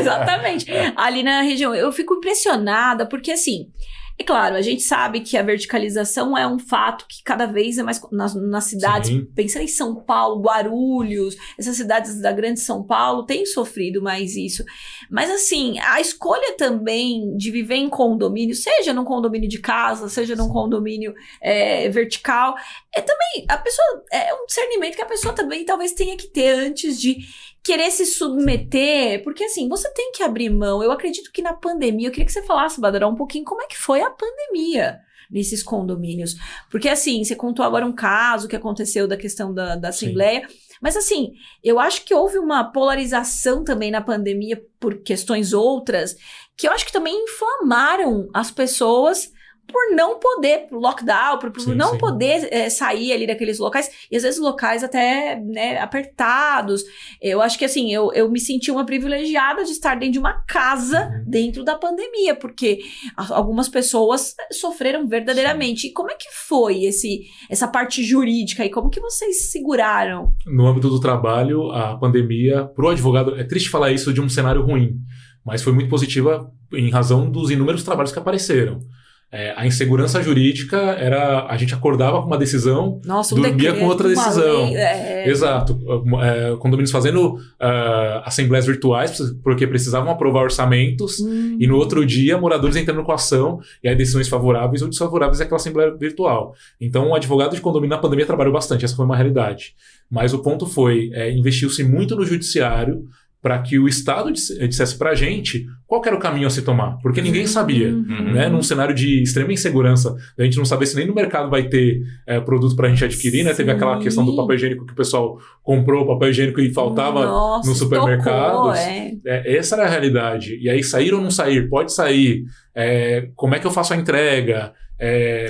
Exatamente. Ali na região, eu fico impressionada, porque assim, é claro, a gente sabe que a verticalização é um fato que cada vez é mais nas cidades, pensando em São Paulo, Guarulhos, essas cidades da grande São Paulo têm sofrido mais isso. Mas assim, a escolha também de viver em condomínio, seja num condomínio de casa, seja num condomínio vertical, também, a pessoa, é um discernimento que a pessoa também talvez tenha que ter antes de querer se submeter, porque assim, você tem que abrir mão. Eu acredito que na pandemia, eu queria que você falasse, Badaró, um pouquinho como é que foi a pandemia nesses condomínios. Porque assim, você contou agora um caso que aconteceu da questão da Assembleia, mas assim, eu acho que houve uma polarização também na pandemia por questões outras, que eu acho que também inflamaram as pessoas por não poder, por lockdown, por Sim, não sim. poder sair ali daqueles locais, e às vezes locais até, né, apertados. Eu acho que assim, eu me senti uma privilegiada de estar dentro de uma casa dentro da pandemia, porque algumas pessoas sofreram verdadeiramente. E como é que foi essa parte jurídica e como que vocês seguraram? No âmbito do trabalho, a pandemia, para o advogado, é triste falar isso de um cenário ruim, mas foi muito positiva em razão dos inúmeros trabalhos que apareceram. A insegurança jurídica era... A gente acordava com uma decisão, Nossa, dormia com outra decisão. Lei, Exato. Condomínios fazendo assembleias virtuais, porque precisavam aprovar orçamentos, e no outro dia, moradores entrando com ação, e aí decisões favoráveis ou desfavoráveis àquela assembleia virtual. Então, o advogado de condomínio na pandemia trabalhou bastante, essa foi uma realidade. Mas o ponto foi, investiu-se muito no judiciário, para que o Estado dissesse para a gente qual que era o caminho a se tomar, porque ninguém sabia, né? Num cenário de extrema insegurança, a gente não sabia se nem no mercado vai ter produto para a gente adquirir, né? Teve aquela questão do papel higiênico que o pessoal comprou o papel higiênico e faltava nos supermercados. Essa era a realidade. E aí, sair ou não sair? Pode sair. Como é que eu faço a entrega?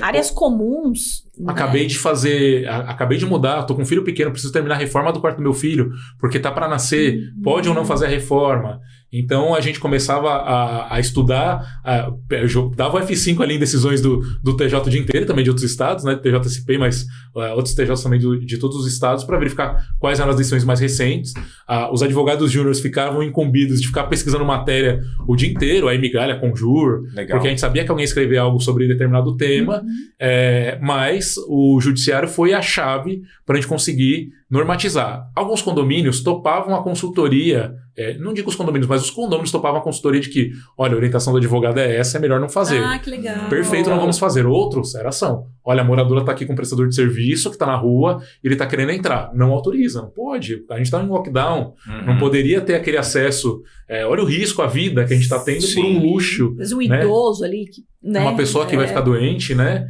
Áreas comuns. Acabei de mudar, tô com um filho pequeno, preciso terminar a reforma do quarto do meu filho, porque tá para nascer, pode ou não fazer a reforma. Então a gente começava a estudar, dava o F5 ali em decisões do TJ o dia inteiro, também de outros estados, né, TJSP, mas outros TJs também de todos os estados, para verificar quais eram as decisões mais recentes. Os advogados júniores ficavam incumbidos de ficar pesquisando matéria o dia inteiro, aí migalha, conjur, porque a gente sabia que alguém ia escrever algo sobre determinado tema, mas o judiciário foi a chave para a gente conseguir normatizar. Alguns condomínios topavam a consultoria, não digo os condomínios, mas os condôminos topavam a consultoria de que, olha, a orientação do advogado é essa, é melhor não fazer. Ah, que legal. Perfeito, não vamos fazer. Outros, era ação. Olha, a moradora está aqui com um prestador de serviço que está na rua, ele está querendo entrar. Não autoriza, não pode. A gente está em lockdown, não poderia ter aquele acesso. Olha o risco, a vida que a gente está tendo por um luxo. Mas um idoso ali, né? Uma pessoa que vai ficar doente, né?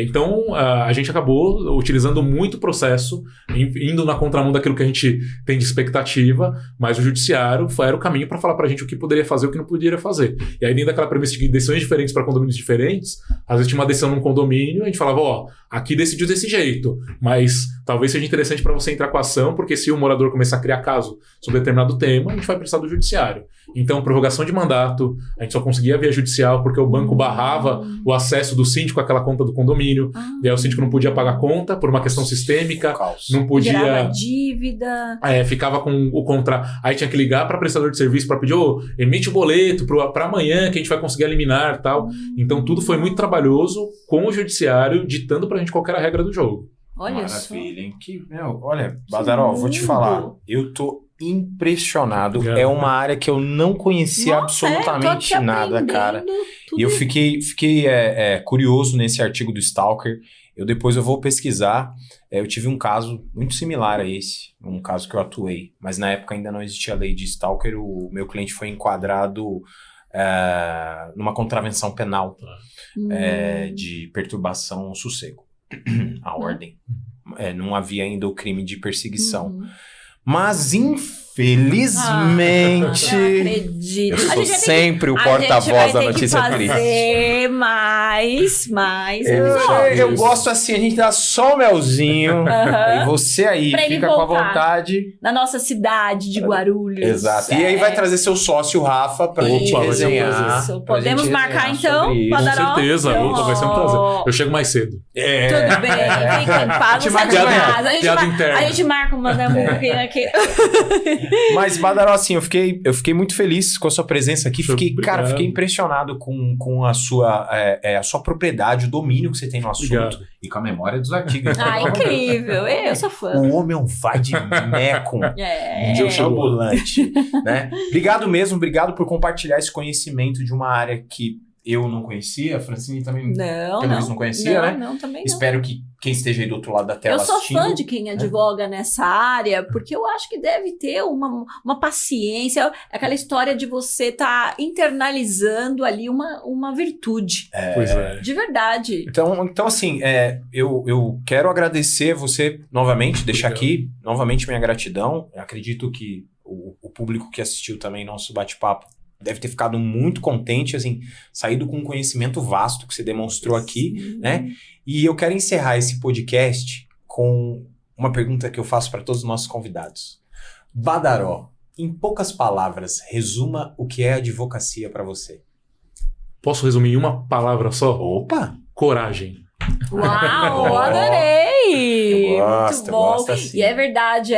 Então, a gente acabou utilizando muito o processo, indo na contramão daquilo que a gente tem de expectativa, mas o judiciário era o caminho para falar para a gente o que poderia fazer e o que não poderia fazer. E aí, dentro daquela premissa de decisões diferentes para condomínios diferentes, às vezes tinha uma decisão num condomínio, a gente falava, aqui decidiu desse jeito, mas talvez seja interessante para você entrar com a ação, porque se o morador começar a criar caso sobre determinado tema, a gente vai precisar do judiciário. Então, prorrogação de mandato, a gente só conseguia via judicial porque o banco barrava o acesso do síndico àquela conta do condomínio, e aí o síndico não podia pagar a conta por uma questão sistêmica, não podia... Gerava dívida... ficava com o contrato... Aí tinha que ligar para prestador de serviço para pedir, emite o boleto para amanhã que a gente vai conseguir eliminar e tal. Então, tudo foi muito trabalhoso com o judiciário ditando pra gente qual era a regra do jogo. Olha maravilha, hein? Olha, Badaró, vou te falar, eu tô impressionado. É uma área que eu não conhecia absolutamente nada, cara. E eu fiquei curioso nesse artigo do Stalker. Depois eu vou pesquisar. Eu tive um caso muito similar a esse, um caso que eu atuei. Mas na época ainda não existia a lei de Stalker. O meu cliente foi enquadrado numa contravenção penal de perturbação ao sossego. A ordem. Não havia ainda o crime de perseguição. Mas, infelizmente, não acredito. Eu sou sempre o porta-voz da notícia triste. mais. Eu gosto assim, a gente dá só o melzinho. E você aí, pra fica com a vontade. Na nossa cidade de Guarulhos. Exato. E aí vai trazer seu sócio, Rafa, pra gente resenhar. Podemos marcar então? Com certeza, vai ser um prazer. Eu chego mais cedo. Tudo bem, fica em paz. A gente marca uma aqui. Mas, Badaró, assim, eu fiquei muito feliz com a sua presença aqui. Fiquei impressionado com a sua propriedade, o domínio que você tem no assunto. E com a memória dos artigos. Incrível. Eu sou fã. O homem é um vai de meco. Ambulante. Né? Obrigado mesmo, obrigado por compartilhar esse conhecimento de uma área que eu não conhecia. A Francine também, pelo visto, não conhecia, né? Não, também não. Espero que quem esteja aí do outro lado da tela assistindo... Eu sou fã de quem advoga nessa área, porque eu acho que deve ter uma paciência, aquela história de você estar internalizando ali uma virtude. Pois é. De verdade. Então assim, eu quero agradecer você novamente, deixar aqui novamente minha gratidão. Eu acredito que o público que assistiu também nosso bate-papo deve ter ficado muito contente, assim, saído com um conhecimento vasto que você demonstrou aqui, né? E eu quero encerrar esse podcast com uma pergunta que eu faço para todos os nossos convidados. Badaró, em poucas palavras, resuma o que é advocacia para você. Posso resumir em uma palavra só? Opa! Coragem. Uau, adorei! Eu gosto, Muito bom. eu gosto assim. E é verdade,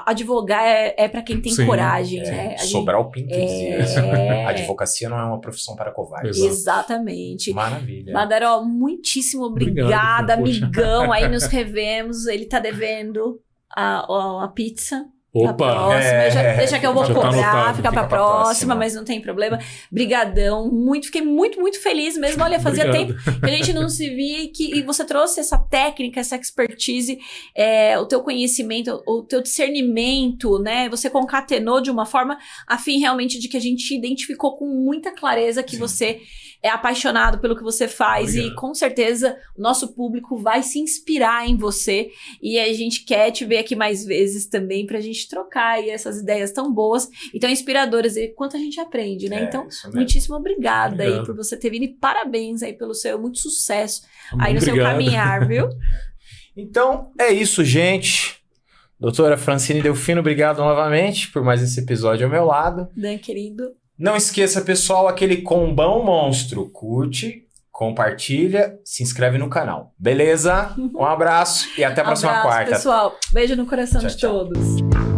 advogar é para quem tem Sim. coragem, É, né? Sobral Pinto dizia isso. É. A advocacia não é uma profissão para covardes. Exato. Exatamente. Maravilha. Badaró, muitíssimo obrigada, Obrigado, poxa. amigão. Aí nos revemos. Ele tá devendo a pizza. A Opa! próxima, deixa que eu vou Já tá cobrar, anotado. fica pra Fica pra próxima, próxima. mas não tem problema. Brigadão, fiquei muito, muito feliz mesmo. Olha, fazia Obrigado. tempo que a gente não se via e você trouxe essa técnica, essa expertise, o teu conhecimento, o teu discernimento, né? Você concatenou de uma forma a fim realmente de que a gente identificou com muita clareza que Sim. você é apaixonado pelo que você faz. Obrigado. E com certeza o nosso público vai se inspirar em você e a gente quer te ver aqui mais vezes também pra gente trocar aí essas ideias tão boas e tão inspiradoras e quanto a gente aprende, né? Então, Isso mesmo. muitíssimo obrigada aí Obrigado. por você ter vindo e parabéns aí pelo seu muito sucesso aí no seu Obrigado. caminhar, viu? Então, é isso, gente. Doutora Francine Delfino, obrigado novamente por mais esse episódio ao meu lado. Dan, querido. Não esqueça, pessoal, aquele combão monstro. Curte, compartilha, se inscreve no canal. Beleza? Um abraço e até a próxima Abraço, quarta. pessoal. Beijo no coração Tchau, de tchau. todos.